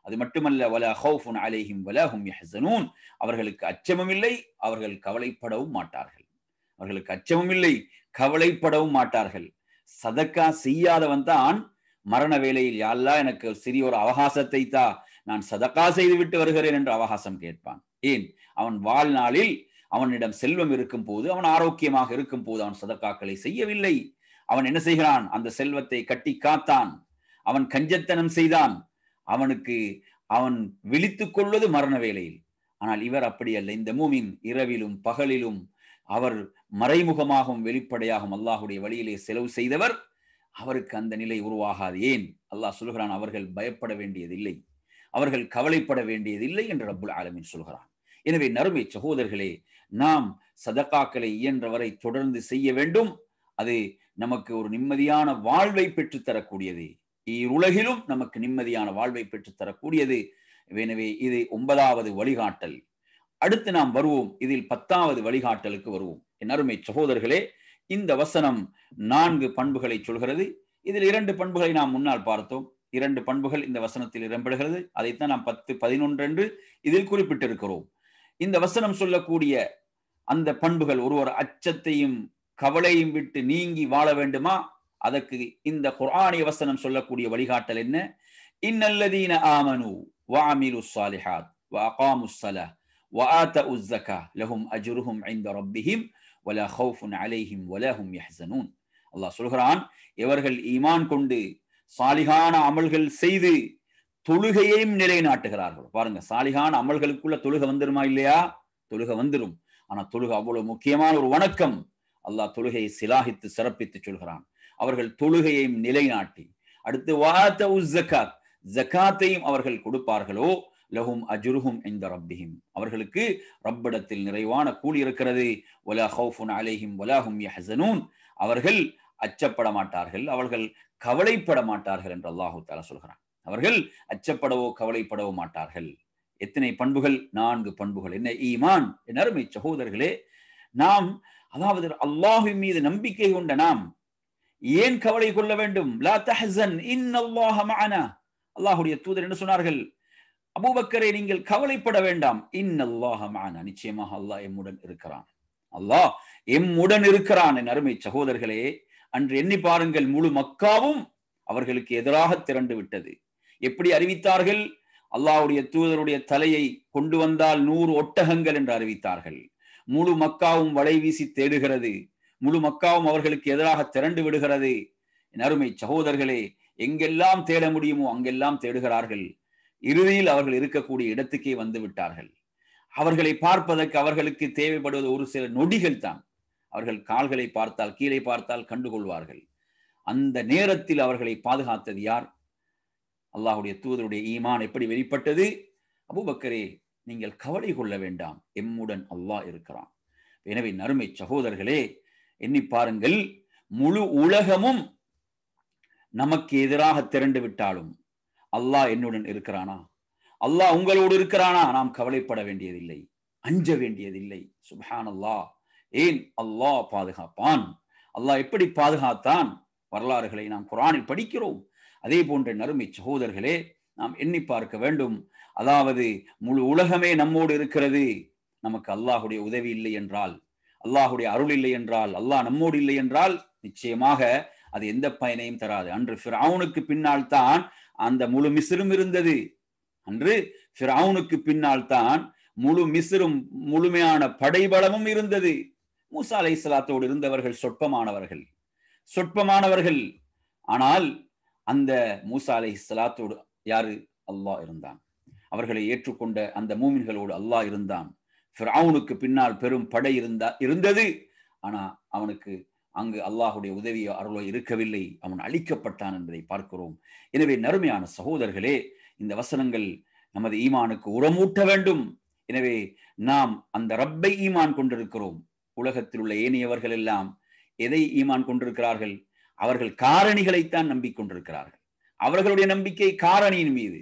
அது மட்டுமல்ல, வலா ஹௌஃபுன் அலைஹிம் வலா ஹும் யஹ்ஸனூன், அவர்களுக்கு அச்சமும் இல்லை, அவர்கள் கவலைப்படவும் மாட்டார்கள். அவர்களுக்கு அச்சமும் இல்லை, கவலைப்படவும் மாட்டார்கள். சதக்கா செய்யாதவன் தான் மரண வேளையில், யா அல்லாஹ் எனக்கு சிறிய ஒரு அவகாசத்தை தா, நான் சதக்கா செய்து விட்டு வருகிறேன் என்று அவகாசம் கேட்பான். ஏன்? அவன் வாழ்நாளில் அவனிடம் செல்வம் இருக்கும் போது, அவன் ஆரோக்கியமாக இருக்கும் போது அவன் சதக்காக்களை செய்யவில்லை. அவன் என்ன செய்கிறான்? அந்த செல்வத்தை கட்டி காத்தான், அவன் கஞ்சத்தனம் செய்தான். அவன் விழித்துக் கொள்வது மரண வேளையில். ஆனால் இவர் அப்படி அல்ல. இந்த மூமின் இரவிலும் பகலிலும் அவர் மறைமுகமாகவும் வெளிப்படையாகவும் அல்லாஹுடைய வழியிலே செலவு செய்தவர். அவருக்கு அந்த நிலை உருவாகாது. ஏன்? அல்லாஹ் சொல்கிறான், அவர்கள் பயப்பட வேண்டியதில்லை, அவர்கள் கவலைப்பட வேண்டியதில்லை என்று ரப்புல் ஆலமீன் சொல்கிறான். எனவே நறுமை சகோதரர்களே, நாம் சதகாக்களை இயன்றவரை தொடர்ந்து செய்ய வேண்டும். அது நமக்கு ஒரு நிம்மதியான வாழ்வை பெற்றுத்தரக்கூடியது. உலகிலும் நமக்கு நிம்மதியான வாழ்வை பெற்றுத்தரக்கூடியது. எனவே இது 9வது வழிகாட்டல். அடுத்து நாம் வருவோம், இதில் 10வது வழிகாட்டலுக்கு வருவோம். என் அருமை சகோதரர்களே, இந்த வசனம் 4 பண்புகளை சொல்கிறது. இதில் 2 பண்புகளை நாம் முன்னால் பார்த்தோம். 2 பண்புகள் இந்த வசனத்தில் இடம்பெறுகிறது. அதைத்தான் நாம் 10, 11 என்று இதில் குறிப்பிட்டிருக்கிறோம். இந்த வசனம் சொல்லக்கூடிய அந்த பண்புகள், ஒருவர் அச்சத்தையும் கவலையும் விட்டு நீங்கி வாழ வேண்டுமா? அதற்கு இந்த குர்ஆனிய வசனம் சொல்லக்கூடிய வழிகாட்டல் என்ன? இன்னல்லதீன ஆமனு வஅமிலுஸ் ஸாலிஹாத் وأقاموا الصلاة وآتوا الزكاة لهم أجرهم عند ربهم ولا خوف عليهم ولا هم يحزنون. அல்லாஹ் சொல்கிறான், இவர்கள் ஈமான் கொண்டு சாலிகான அமல்கள் செய்து தொழுகையையும் நிலைநாட்டுகிறார்கள். பாருங்க, சாலிகான அமல்களுக்குள்ள தொழுகை வந்துருமா இல்லையா? தொழுகை வந்துரும். ஆனா தொழுகை அவ்வளவு முக்கியமான ஒரு வணக்கம். அல்லாஹ் தொழுகையை சிலாகித்து சிறப்பித்து சொல்கிறான். அவர்கள் தொழுகையையும் நிலைநாட்டி, அடுத்து வஆத்தவு ஸகாத், ஜகாத்தையும் அவர்கள் கொடுப்பார்களோ லஹும் அஜ்ருஹும் இன்த ரப்பிஹிம், அவர்களுக்கு ரப்பிடத்தில் நிறைவான கூலி இருக்கிறது. வலா ஹௌஃபுன் அலைஹிம் வலா ஹும் யஹ்ஸனூன், அவர்கள் அச்சப்பட மாட்டார்கள், அவர்கள் கவலைப்பட மாட்டார்கள் என்று அல்லாஹ் தஆலா சொல்கிறான். அவர்கள் அச்சப்படவோ கவலைப்படவோ மாட்டார்கள். எத்தனை பண்புகள்? 4 பண்புகள். என்ன? ஈமான். என் அருமை சகோதரர்களே, நாம் அதாவது அல்லாஹ்வின் மீது நம்பிக்கை கொண்ட நாம் ஏன் கவலை கொள்ள வேண்டும்? லா தஹ்ஸன் இன்னல்லாஹ மஅனா, அல்லாஹ்வுடைய தூதர் என்ன சொன்னார்கள்? அபூபக்கரே, நீங்கள் கவலைப்பட வேண்டாம். இன்னல்லாஹ மஅனா, நிச்சயமாக அல்லாஹ் எம்முடன் இருக்கிறான். அல்லாஹ் எம்முடன் இருக்கிறான். என் அருமை சகோதரர்களே, அன்று எண்ணி பாருங்கள், முழு மக்காவும் அவர்களுக்கு எதிராக திரண்டு விட்டது. எப்படி அறிவித்தார்கள்? அல்லாஹ்வுடைய தூதருடைய தலையை கொண்டு வந்தால் 100 ஒட்டகங்கள் என்று அறிவித்தார்கள். முழு மக்காவும் வலை வீசி தேடுகிறது. முழு மக்காவும் அவர்களுக்கு எதிராக திரண்டு விடுகிறது. என் அருமை சகோதரர்களே, எங்கெல்லாம் தேட முடியுமோ அங்கெல்லாம் தேடுகிறார்கள். இறுதியில் அவர்கள் இருக்கக்கூடிய இடத்துக்கே வந்து விட்டார்கள். அவர்களை பார்ப்பதற்கு அவர்களுக்கு தேவைப்படுவது ஒரு சில நொடிகள் தான். அவர்கள் கால்களை பார்த்தால், கீழே பார்த்தால் கண்டுகொள்வார்கள். அந்த நேரத்தில் அவர்களை பாதுகாத்தது யார்? அல்லாஹ்வுடைய தூதருடைய ஈமான் எப்படி வெளிப்பட்டது? அபூபக்கரே, நீங்கள் கவலை கொள்ள வேண்டாம், எம்முடன் அல்லாஹ் இருக்கிறான். எனவே நறுமை சகோதரர்களே, எண்ணி பாருங்கள், முழு உலகமும் நமக்கு எதிராக திரண்டு விட்டாலும் அல்லாஹ் என்னுடன் இருக்கிறானா? அல்லாஹ் உங்களோடு இருக்கிறானா? நாம் கவலைப்பட வேண்டியதில்லை, அஞ்ச வேண்டியதில்லை. சுப்ஹானல்லாஹ். ஏன்? அல்லாஹ் பாதுகாப்பான். அல்லாஹ் எப்படி பாதுகாத்தான்? வரலாறுகளை நாம் குர்ஆனில் படிக்கிறோம். அதே போன்ற நறுமை சகோதரர்களே, நாம் எண்ணி பார்க்க வேண்டும். அதாவது முழு உலகமே நம்மோடு இருக்கிறது. நமக்கு அல்லாஹ்வுடைய உதவி இல்லை என்றால், அல்லாஹ்வுடைய அருள் இல்லை என்றால், அல்லாஹ் நம்மோடு இல்லை என்றால் நிச்சயமாக அது எந்த பயனையும் தராது. அன்று ஃபிர்அவுனுக்கு பின்னால் தான் அந்த முழு மிஸ்ரும் இருந்தது. அன்று ஃபிர்அவுனுக்கு பின்னால் தான் முழு மிஸ்ரும் முழுமையான படைபலமும் இருந்தது. மூசா அலைஹிஸ்ஸலாத்தோடு இருந்தவர்கள் சொற்பமானவர்கள். ஆனால் அந்த மூசா அலைஹிஸ்ஸலாத்தோடு யாரு? அல்லாஹ் இருந்தான். அவர்களை ஏற்றுக்கொண்ட அந்த மூமின்களோடு அல்லாஹ் இருந்தான். ஃபிர்அவுனுக்கு பின்னால் பெரும் படை இருந்தது. ஆனா அவனுக்கு அங்கு அல்லாஹ்வுடைய உதவியோ அருளோ இருக்கவில்லை. அவன் அழிக்கப்பட்டான் என்பதை பார்க்கிறோம். எனவே நறுமையான சகோதரர்களே, இந்த வசனங்கள் நமது ஈமானுக்கு உரமூட்ட வேண்டும். எனவே நாம் அந்த ரப்பை ஈமான் கொண்டிருக்கிறோம். உலகத்தில் உள்ள ஏனையவர்கள் எல்லாம் எதை ஈமான் கொண்டிருக்கிறார்கள்? அவர்கள் காரணிகளைத்தான் நம்பிக்கொண்டிருக்கிறார்கள். அவர்களுடைய நம்பிக்கை காரணியின் மீது.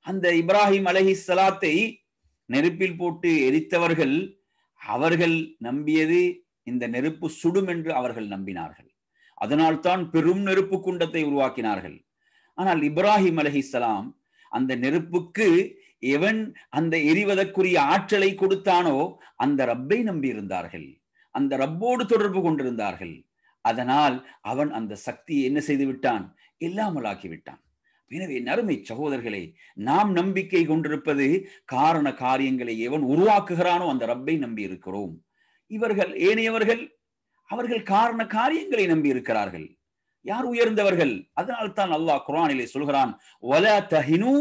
அந்த இப்ராஹிம் அலைஹிஸ்ஸலாத்தை நெருப்பில் போட்டு எரித்தவர்கள், அவர்கள் நம்பியது இந்த நெருப்பு சுடும் என்று அவர்கள் நம்பினார்கள். அதனால் தான் பெரும் நெருப்பு குண்டத்தை உருவாக்கினார்கள். ஆனால் இப்ராஹிம் அலைஹிஸ்ஸலாம் அந்த நெருப்புக்கு எவன் அந்த எரிவதற்குரிய ஆற்றலை கொடுத்தானோ அந்த ரப்பை நம்பி இருந்தார்கள். அந்த ரப்போடு தொடர்பு கொண்டிருந்தார்கள். அதனால் அவன் அந்த சக்தியை என்ன செய்து விட்டான்? இல்லாமலாக்கி விட்டான். எனவே நறுமை சகோதரர்களே, நாம் நம்பிக்கை கொண்டிருப்பது காரண காரியங்களை எவன் உருவாக்குகிறானோ அந்த ரப்பை நம்பி இருக்கிறோம். இவர்கள் ஏனையவர்கள் அவர்கள் காரண காரியங்களை நம்பி இருக்கிறார்கள். யார் உயர்ந்தவர்கள்? அதனால் தான் அல்லாஹ் குர்ஆனிலே சொல்கிறான், வலா தஹினு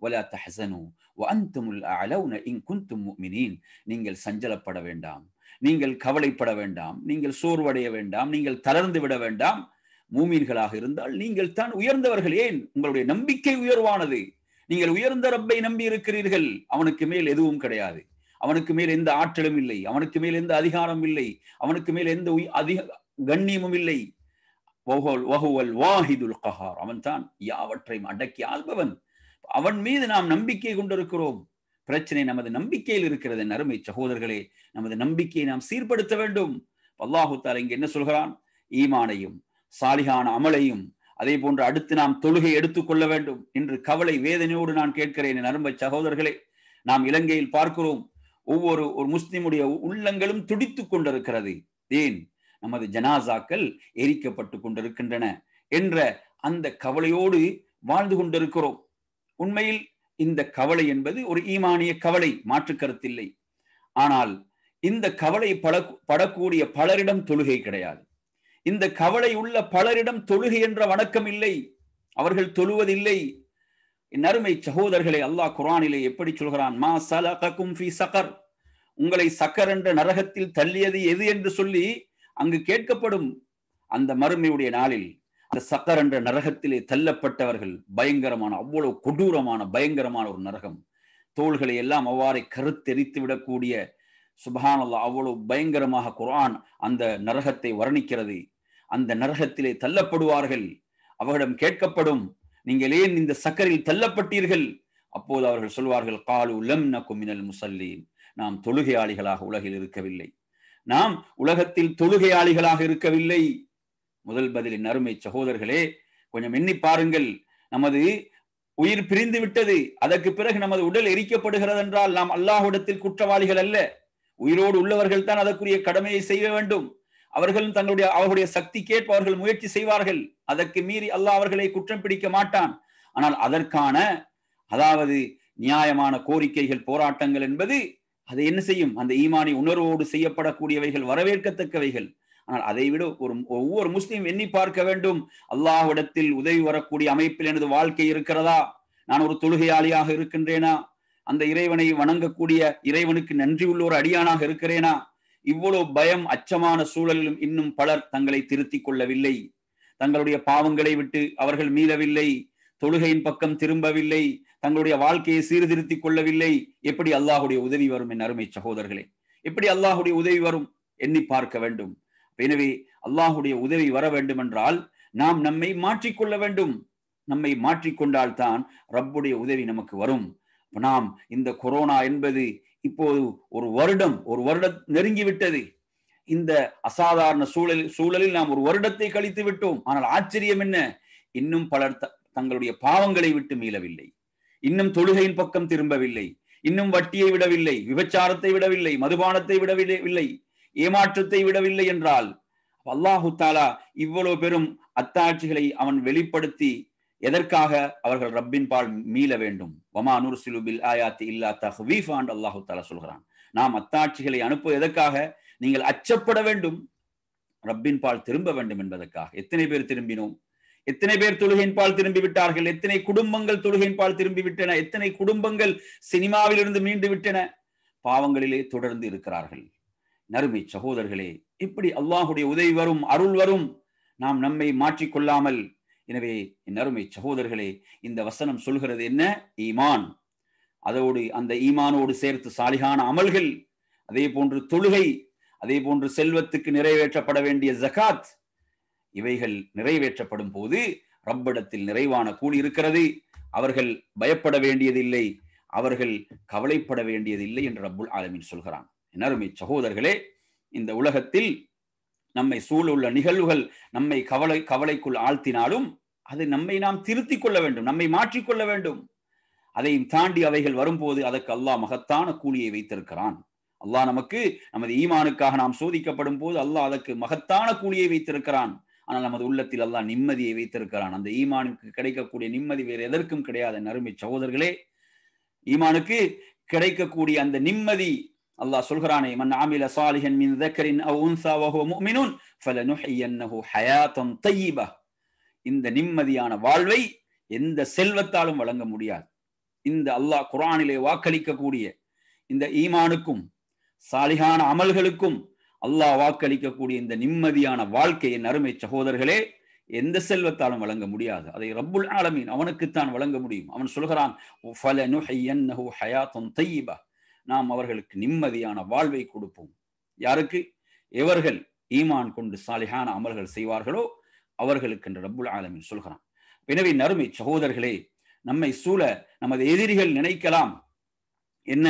வலா தஹ்ஸனு வஅன்துமுல் அஅலவுன இன் குன்தும் முஃமினீன். நீங்கள் சஞ்சலப்பட வேண்டாம், நீங்கள் கவலைப்பட வேண்டாம், நீங்கள் சோர்வடைய வேண்டாம், நீங்கள் தளர்ந்து விட வேண்டாம். மூமீன்களாக இருந்தால் நீங்கள் தான் உயர்ந்தவர்கள். ஏன்? உங்களுடைய நம்பிக்கை உயர்வானது. நீங்கள் உயர்ந்த ரப்பை நம்பி இருக்கிறீர்கள். அவனுக்கு மேல் எதுவும் கிடையாது. அவனுக்கு மேல் எந்த ஆற்றலும் இல்லை. அவனுக்கு மேல் எந்த அதிகாரம் இல்லை. அவனுக்கு மேல் எந்த கண்ணியமும் இல்லை. வஹுவல் வாஹிதுல் கஹார். அவன் தான் யாவற்றையும் அடக்கி ஆள்பவன். அவன் மீது நாம் நம்பிக்கை கொண்டிருக்கிறோம். பிரச்சனை நமது நம்பிக்கையில் இருக்கிறது. அருமை சகோதரர்களே, நமது நம்பிக்கையை நாம் சீர்படுத்த வேண்டும். அல்லாஹு தஆலா இங்கே என்ன சொல்கிறான்? ஈமானையும் சாலிகான அமலையும் அதே போன்று அடுத்து நாம் தொழுகை எடுத்துக்கொள்ள வேண்டும் என்று கவலை வேதனையோடு நான் கேட்கிறேன். என் அருமை சகோதரர்களே, நாம் இலங்கையில் பார்க்கிறோம், ஒவ்வொரு முஸ்லிமுடைய உள்ளங்களும் துடித்துக் கொண்டிருக்கிறது. ஏன்? நமது ஜனாசாக்கள் எரிக்கப்பட்டு கொண்டிருக்கின்றன என்ற அந்த கவலையோடு வாழ்ந்து கொண்டிருக்கிறோம். உண்மையில் இந்த கவலை என்பது ஒரு ஈமானிய கவலை, மாற்று கருத்தில்லை. ஆனால் இந்த கவலை படக்கூடிய பலரிடம் தொழுகை கிடையாது. இந்த கவலை உள்ள பலரிடம் தொழுகை என்ற வணக்கம் இல்லை, அவர்கள் தொழுவதில்லை. என் அருமை சகோதரர்களை, அல்லாஹ் குர்ஆனிலே எப்படி சொல்கிறான்? மா சலககும் ஃபீ சகர், உங்களை சக்கர் என்ற நரகத்தில் தள்ளியது எது என்று சொல்லி அங்கு கேட்கப்படும். அந்த மறுமையுடைய நாளில் அந்த சக்கர் என்ற நரகத்திலே தள்ளப்பட்டவர்கள் பயங்கரமான, அவ்வளவு கொடூரமான பயங்கரமான ஒரு நரகம். தோள்களை எல்லாம் அவ்வாறே கருத்தெரித்து விடக்கூடிய, சுப்ஹானல்லாஹ், அவ்வளவு பயங்கரமாக குர்ஆன் அந்த நரகத்தை வர்ணிக்கிறது. அந்த நரகத்திலே தள்ளப்படுவார்கள். அவரிடம் கேட்கப்படும், நீங்கள் ஏன் இந்த சக்கரில் தள்ளப்பட்டீர்கள்? அப்போது அவர்கள் சொல்வார்கள், காலு லம் நகு மினல் முஸல்லீன், நாம் தொழுகையாளிகளாக உலகில் இருக்கவில்லை, நாம் உலகத்தில் தொழுகையாளிகளாக இருக்கவில்லை. முதல் பதிலின் அருமை சகோதரர்களே, கொஞ்சம் எண்ணி பாருங்கள். நமது உயிர் பிரிந்து விட்டது, அதற்கு பிறகு நமது உடல் எரிக்கப்படுகிறது என்றால் நாம் அல்லாஹ்விடத்தில் குற்றவாளிகள் அல்ல. உயிரோடு உள்ளவர்கள் தான் அதற்குரிய கடமையை செய்ய வேண்டும். அவர்களும் அவர்களுடைய சக்திக்கேற்ப அவர்கள் முயற்சி செய்வார்கள். அதற்கு மீறி அல்லாஹ் அவர்களை குற்றம் பிடிக்க மாட்டான். ஆனால் அதற்கான, அதாவது நியாயமான கோரிக்கைகள், போராட்டங்கள் என்பது அதை என்ன செய்யும்? அந்த ஈமானி உணர்வோடு செய்யப்படக்கூடியவைகள், வரவேற்கத்தக்கவைகள். ஆனால் அதை விட ஒவ்வொரு முஸ்லீம் எண்ணி பார்க்க வேண்டும், அல்லாஹ்விடத்தில் உதவி வரக்கூடிய அமைப்பில் எனது வாழ்க்கை இருக்கிறதா? நான் ஒரு தொழுகையாளியாக இருக்கின்றேனா? அந்த இறைவனை வணங்கக்கூடிய, இறைவனுக்கு நன்றி உள்ள ஒரு அடியானாக இருக்கிறேனா? இவ்வளவு பயம், அச்சமான சூழலிலும் இன்னும் பலர் தங்களை திருத்திக் கொள்ளவில்லை. தங்களுடைய பாவங்களை விட்டு அவர்கள் மீளவில்லை, தொழுகையின் பக்கம் திரும்பவில்லை, தங்களுடைய வாழ்க்கையை சீர்திருத்திக் கொள்ளவில்லை. எப்படி அல்லாஹுடைய உதவி வரும்? என் அருமை சகோதரர்களே, எப்படி அல்லாஹுடைய உதவி வரும்? எண்ணி பார்க்க வேண்டும். எனவே அல்லாஹுடைய உதவி வர வேண்டும் என்றால் நாம் நம்மை மாற்றிக்கொள்ள வேண்டும். நம்மை மாற்றிக்கொண்டால் தான் ரப்புடைய உதவி நமக்கு வரும். நாம் இந்த கொரோனா என்பது இப்போது ஒரு வருடம் நெருங்கிவிட்டது. இந்த அசாதாரண சூழலில் நாம் ஒரு வருடத்தை கழித்து விட்டோம். ஆனால் ஆச்சரியம் என்ன? இன்னும் பலர் தங்களுடைய பாவங்களை விட்டு மீளவில்லை, இன்னும் தொழுகையின் பக்கம் திரும்பவில்லை, இன்னும் வட்டியை விடவில்லை, விபச்சாரத்தை விடவில்லை, மதுபானத்தை விடவில்லை, ஏமாற்றத்தை விடவில்லை என்றால் அல்லாஹு தஆலா இவ்வளவு பெரும் அத்தாட்சிகளை அவன் வெளிப்படுத்தி எதற்காக? அவர்கள் ரப்பின் பால் மீள வேண்டும். வமா நுர்சிலு பில் ஆயாத்தி இல்லா தஹ்வீஃபா என்று அல்லாஹு தஆலா சொல்கிறான். நாம் அத்தாட்சிகளை அனுப்ப எதற்காக? நீங்கள் அச்சப்பட வேண்டும், ரப்பின் பால் திரும்ப வேண்டும் என்பதற்காக. எத்தனை பேர் திரும்பினோம்? எத்தனை பேர் தொழுகையின் பால் திரும்பி விட்டார்கள்? எத்தனை குடும்பங்கள் தொழுகையின் பால் திரும்பி விட்டன? எத்தனை குடும்பங்கள் சினிமாவில் இருந்து மீண்டு விட்டன? பாவங்களிலே தொடர்ந்து இருக்கிறார்கள். நறுமை சகோதரர்களே, இப்படி அல்லாஹுடைய உதவி வரும், அருள் வரும், நாம் நம்மை மாற்றிக்கொள்ளாமல். எனவே என் அருமை சகோதரர்களே, இந்த வசனம் சொல்கிறது என்ன? ஈமான், அதோடு அந்த ஈமானோடு சேர்த்து சாலிகான அமல்கள், அதே போன்று தொழுகை, அதே போன்று செல்வத்துக்கு நிறைவேற்றப்பட வேண்டிய ஜகாத், இவைகள் நிறைவேற்றப்படும் போது ரப்பிடத்தில் நிறைவான கூலி இருக்கிறது. அவர்கள் பயப்பட வேண்டியதில்லை, அவர்கள் கவலைப்பட வேண்டியதில்லை என்று ரப்புல் ஆலமீன் சொல்கிறான். என் அருமை சகோதரர்களே, இந்த உலகத்தில் நம்மை சூழவுள்ள நிகழ்வுகள் நம்மை கவலைக்குள் ஆழ்த்தினாலும் அதை நம்மை நாம் திருத்திக் கொள்ள வேண்டும், நம்மை மாற்றிக்கொள்ள வேண்டும். அதையும் தாண்டி அவைகள் வரும்போது அதற்கு அல்லாஹ் மகத்தான கூலியை வைத்திருக்கிறான். அல்லாஹ் நமக்கு நமது ஈமானுக்காக நாம் சோதிக்கப்படும் போது அல்லாஹ் அதற்கு மகத்தான கூலியை வைத்திருக்கிறான். ஆனால் நமது உள்ளத்தில் அல்லாஹ் நிம்மதியை வைத்திருக்கிறான். அந்த ஈமானுக்கு கிடைக்கக்கூடிய நிம்மதி வேறு எதற்கும் கிடையாது. அருமை சகோதரர்களே, ஈமானுக்கு கிடைக்கக்கூடிய அந்த நிம்மதி அல்லாஹ் சொல்கிறானே, மன் ஆமில சாலிஹன் மின் ذكرٍ أو أنثى وهو مؤمن فلنحيينه حياة طيبة. இந்த நிம்மதியான வாழ்வை எந்த செல்வத்தாலும் வழங்க முடியாது. இந்த அல்லாஹ் குர்ஆனிலே வாக்களிக்கக்கூடிய இந்த ஈமானுக்கும் சாலிஹான அமல்களுக்கும் அல்லாஹ் வாக்களிக்கக்கூடிய இந்த நிம்மதியான வாழ்க்கையின் அருமை சகோதரர்களே, எந்த செல்வத்தாலும் வழங்க முடியாது. அதை ரப்புல் ஆலமீன் அவனுக்குத்தான் வழங்க முடியும். அவன் சொல்கிறான், ஃபலனுஹியன்னஹு ஹயாத்தன் தய்யிபா, நாம் அவர்களுக்கு நிம்மதியான வாழ்வை கொடுப்போம். யாருக்கு? எவர்கள் ஈமான் கொண்டு சாலிஹான அமல்கள் செய்வார்களோ அவர்களுக்கு என்று ரப்புல் ஆலமீன் சொல்கிறான். எனவே அருமை சகோதரர்களே, நம்மை சூழ நமது எதிரிகள் நினைக்கலாம், என்ன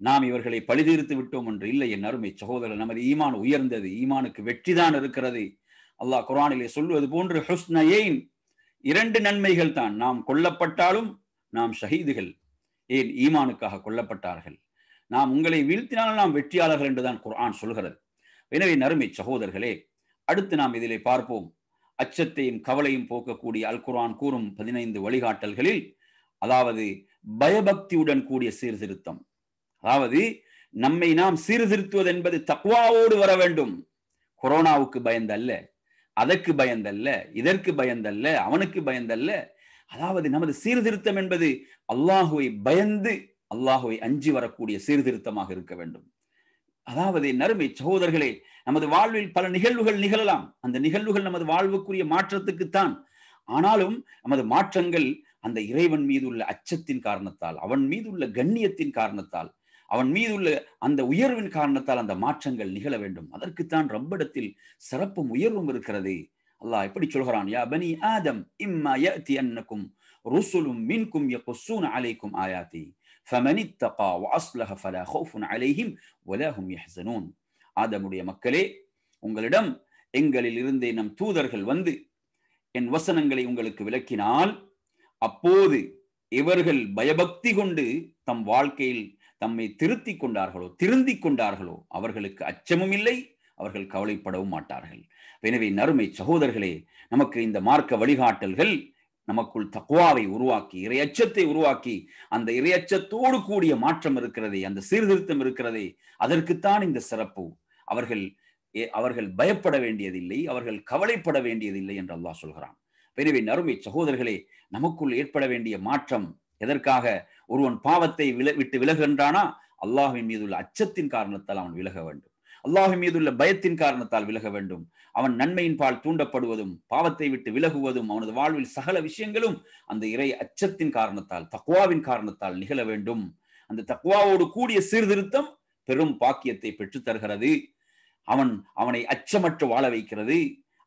நாம் இவர்களை பழிதீர்த்து விட்டோம் என்று. இல்லை என் அருமை சகோதரர், நமது ஈமான் உயர்ந்தது, ஈமானுக்கு வெற்றிதான் இருக்கிறது. அல்லாஹ் குர்ஆனிலே சொல்வது போன்று ஹுஸ்னயைன், இரண்டு நன்மைகள் தான். நாம் கொல்லப்பட்டாலும் நாம் ஷஹீதுகள். ஏன்? ஈமானுக்காக கொல்லப்பட்டார்கள். நாம் உங்களை வீழ்த்தினாலும் நாம் வெற்றியாளர்கள் என்றுதான் குர்ஆன் சொல்கிறது. எனவே அருமை சகோதரர்களே, அடுத்து நாம் இதிலே பார்ப்போம். அச்சத்தையும் கவலையும் போக்கக்கூடிய அல் குர்ஆன் கூறும் 15 வழிகாட்டல்களில் அதாவது பயபக்தியுடன் கூடிய சீர்திருத்தம். அதாவது நம்மை நாம் சீர்திருத்துவது என்பது தக்வாவோடு வர வேண்டும். கொரோனாவுக்கு பயந்தல்ல, அதற்கு பயந்தல்ல, இதற்கு பயந்தல்ல, அவனுக்கு பயந்தல்ல. அதாவது நமது சீர்திருத்தம் என்பது அல்லாஹுவை பயந்து அல்லாஹுவை அஞ்சி வரக்கூடிய சீர்திருத்தமாக இருக்க வேண்டும். அதாவது நறுமை சகோதரர்களே, நமது வாழ்வில் பல நிகழ்வுகள் நிகழலாம். அந்த நிகழ்வுகள் நமது வாழ்வுக்குரிய மாற்றத்துக்குத்தான். ஆனாலும் நமது மாற்றங்கள் அந்த இறைவன் மீது உள்ள அச்சத்தின் காரணத்தால், அவன் மீது உள்ள கண்ணியத்தின் காரணத்தால், அவன் மீது உள்ள அந்த உயர்வின் காரணத்தால் அந்த மாற்றங்கள் நிகழ வேண்டும். அதற்குத்தான் ரப்பிடத்தில் சிறப்பும் உயர்வும் இருக்கிறது. அல்லாஹ் எப்படி சொல்கிறான், யா பனி ஆதம் இம்மா யஅதியன்னகும் ருசுலும் மின்கும் யகுஸ்ஸூன அலைக்கும் ஆயாதி ஃபமன் இத்தகா வஅஸ்லஹ ஃபலா ஹௌஃபுன் அலைஹிம் வலா ஹும் யஹ்ஸனூன். ஆதமுடைய மக்களே, உங்களிடம் எங்களில் இருந்தே நம் தூதர்கள் வந்து என் வசனங்களை உங்களுக்கு விளக்கினால், அப்போது இவர்கள் பயபக்தி கொண்டு தம் வாழ்க்கையில் தம்மை திருத்திக் கொண்டார்களோ அவர்களுக்கு அச்சமும் இல்லை, அவர்கள் கவலைப்படவும் மாட்டார்கள். எனவே நறுமை சகோதரர்களே, நமக்கு இந்த மார்க்க வழிகாட்டல்கள் நமக்குள் தக்வாவை உருவாக்கி, இறையச்சத்தை உருவாக்கி, அந்த இறையச்சத்தோடு கூடிய மாற்றம் இருக்கிறதே, அந்த சீர்திருத்தம் இருக்கிறதே, அதற்குத்தான் இந்த சிறப்பு. அவர்கள் பயப்பட வேண்டியதில்லை, அவர்கள் கவலைப்பட வேண்டியதில்லை என்று அல்லாஹ் சொல்கிறான். எனவே நறுமை சகோதரர்களே, நமக்குள் ஏற்பட வேண்டிய மாற்றம் எதற்காக? ஒருவன் பாவத்தை விட்டு விலகுகின்றானா, அல்லாஹ்வின் மீதுள்ள அச்சத்தின் காரணத்தால் அவன் விலக வேண்டும். அல்லாஹ்வின் மீதுள்ள பயத்தின் காரணத்தால் விலக வேண்டும். அவன் நன்மையின் பால் தூண்டப்படுவதும் பாவத்தை விட்டு விலகுவதும் அவனது வாழ்வில் சகல விஷயங்களும் அந்த இறை அச்சத்தின் காரணத்தால், தக்வாவின் காரணத்தால் நிகழ வேண்டும். அந்த தக்வாவோடு கூடிய சீர்திருத்தம் பெரும் பாக்கியத்தை பெற்று தருகிறது. அவனை அச்சமற்று வாழ வைக்கிறது,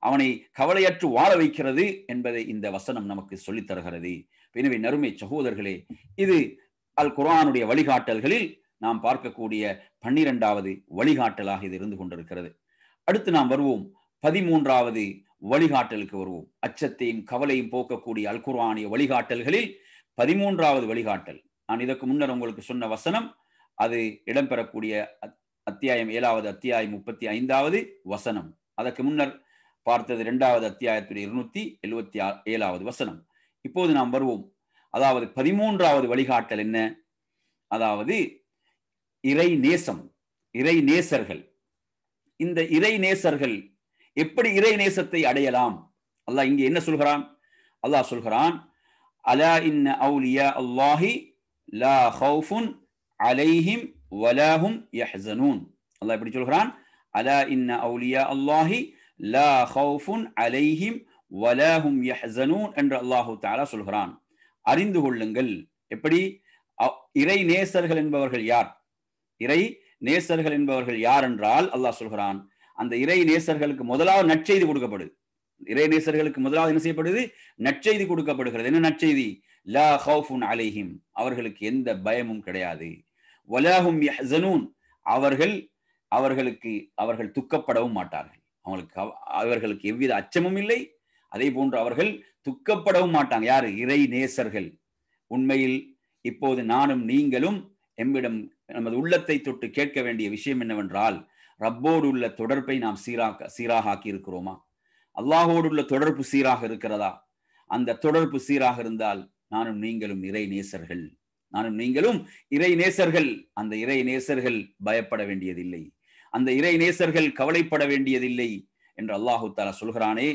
அவனை கவலையற்று வாழ வைக்கிறது என்பதை இந்த வசனம் நமக்கு சொல்லித் தருகிறது. எனவே நறுமை சகோதரர்களே, இது அல் குர்ஆனுடைய வழிகாட்டல்களில் நாம் பார்க்கக்கூடிய 12வது வழிகாட்டலாக இது இருந்து கொண்டிருக்கிறது. அடுத்து நாம் வருவோம் 13வது வழிகாட்டலுக்கு வருவோம். அச்சத்தையும் கவலையும் போக்கக்கூடிய அல் குர்ஆனிய வழிகாட்டல்களில் 13வது வழிகாட்டல். நான் இதற்கு முன்னர் உங்களுக்கு சொன்ன வசனம், அது இடம்பெறக்கூடிய அத்தியாயம் 7வது அத்தியாயம் 35வது வசனம். அதற்கு முன்னர் பார்த்தது 2வது அத்தியாயத்துடைய 277வது வசனம். இப்போது நாம் வருவோம். அதாவது 13வது வழிகாட்டல் என்ன? அதாவது இறை நேசம், இறை நேசர்கள். இந்த இறை நேசர்கள் எப்படி இறை நேசத்தை அடையலாம்? அல்லாஹ் இங்கே என்ன சொல்கிறான்? அல்லாஹ் சொல்கிறான், அலா இன்ன அவுலியா அல்லாஹி லா ஹவுஃபுன் அலைஹிம் வலா ஹும் யஹ்ஸனூன். அல்லாஹ் எப்படி சொல்கிறான்? அலா இன்ன அவுலியா அல்லாஹி லா ஹவுஃபுன் அலைஹிம் வலா ஹும் யஹ்ஸனூன் என்று அல்லாஹு தஆலா சொல்கிறான். அறிந்து கொள்ளுங்கள். எப்படி? இறை நேசர்கள் என்பவர்கள் யார்? இறை நேசர்கள் என்பவர்கள் யார் என்றால், அல்லாஹ் சொல்கிறான், அந்த இறை நேசர்களுக்கு முதலாவது நற்செய்தி கொடுக்கப்படுது. இறை நேசர்களுக்கு முதலாவது என்ன செய்யப்படுது? நற்செய்தி கொடுக்கப்படுகிறது. என்ன நற்செய்தி? லா ஹவுஃபுன் அலைஹிம், அவர்களுக்கு எந்த பயமும் கிடையாது. வலா ஹும் யஹ்ஸனூன், அவர்கள் துக்கப்படவும் மாட்டார்கள். அவர்களுக்கு எவ்வித அச்சமும் இல்லை, அதே போன்று அவர்கள் துக்கப்படவும் மாட்டாங்க. யாரு? இறை நேசர்கள். உண்மையில் இப்போது நானும் நீங்களும் எம்மிடம் நமது உள்ளத்தை தொட்டு கேட்க வேண்டிய விஷயம் என்னவென்றால், ரப்போடு உள்ள தொடர்பை நாம் சீராக ஆக்கி இருக்கிறோமா? அல்லாஹோடு உள்ள தொடர்பு சீராக இருக்கிறதா? அந்த தொடர்பு சீராக இருந்தால் நானும் நீங்களும் இறை நேசர்கள். நானும் நீங்களும் இறை நேசர்கள். அந்த இறை நேசர்கள் பயப்பட வேண்டியதில்லை, அந்த இறை நேசர்கள் கவலைப்பட வேண்டியதில்லை என்று அல்லாஹு தஆலா சொல்கிறானே.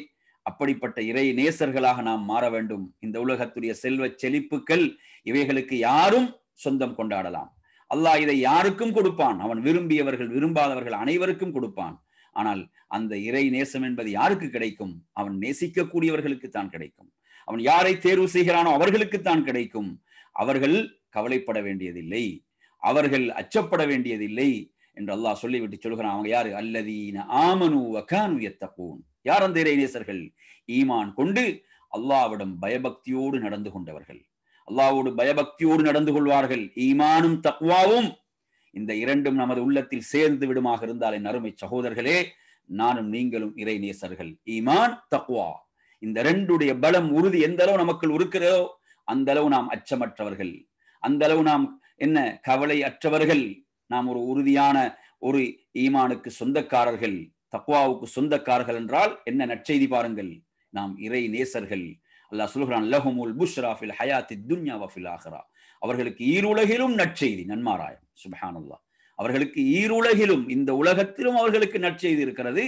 அப்படிப்பட்ட இறை நேசர்களாக நாம் மாற வேண்டும். இந்த உலகத்துடைய செல்வ செழிப்புகள் இவைகளுக்கு யாரும் சொந்தம் கொண்டாடலாம். அல்லாஹ் இதை யாருக்கும் கொடுப்பான். அவன் விரும்பியவர்கள் விரும்பாதவர்கள் அனைவருக்கும் கொடுப்பான். ஆனால் அந்த இறை நேசம் என்பது யாருக்கு கிடைக்கும்? அவன் நேசிக்கக்கூடியவர்களுக்கு தான் கிடைக்கும். அவன் யாரை தேர்வு செய்கிறானோ அவர்களுக்குத்தான் கிடைக்கும். அவர்கள் கவலைப்பட வேண்டியதில்லை, அவர்கள் அச்சப்பட வேண்டியதில்லை என்று அல்லாஹ் சொல்லிவிட்டு சொல்கிறான். அவங்க யாரு? அல்லதீன ஆமனு வ கானு யத்தகூன். யார் அந்த இறை நேசர்கள்? ஈமான் கொண்டு அல்லாஹ்விடம் பயபக்தியோடு நடந்து கொண்டவர்கள். அல்லாஹ்வோடு பயபக்தியோடு நடந்து கொள்வார்கள். ஈமானும் தக்வாவும் இந்த இரண்டும் நமது உள்ளத்தில் சேர்ந்து விடுமாக இருந்தால், என் அருமை சகோதரர்களே, நானும் நீங்களும் இறை நேசர்கள். ஈமான், தக்வா, இந்த இரண்டுடைய பலம் உறுதி எந்த அளவு நமக்குள் இருக்கிறதோ அந்த அளவு நாம் அச்சமற்றவர்கள், அந்த அளவு நாம் என்ன கவலை அற்றவர்கள். நாம் ஒரு உறுதியான ஒரு ஈமானுக்கு சொந்தக்காரர்கள், தக்வாவுக்கு சொந்தக்காரர்கள் என்றால் என்ன நற்செய்தி பாருங்கள். நாம் இறை நேசர்கள். அல்லாஹ் சொல்கிறான், லஹுமுல் புஷ்ரா ஃபில் ஹயாத்தி துன்யா வ ஃபில் ஆஹிரா. அவர்களுக்கு ஈருலகிலும் நற்செய்தி, நன்மாராயம். சுப்ஹானல்லாஹ். அவர்களுக்கு ஈருலகிலும், இந்த உலகத்திலும் அவர்களுக்கு நற்செய்தி இருக்கிறது,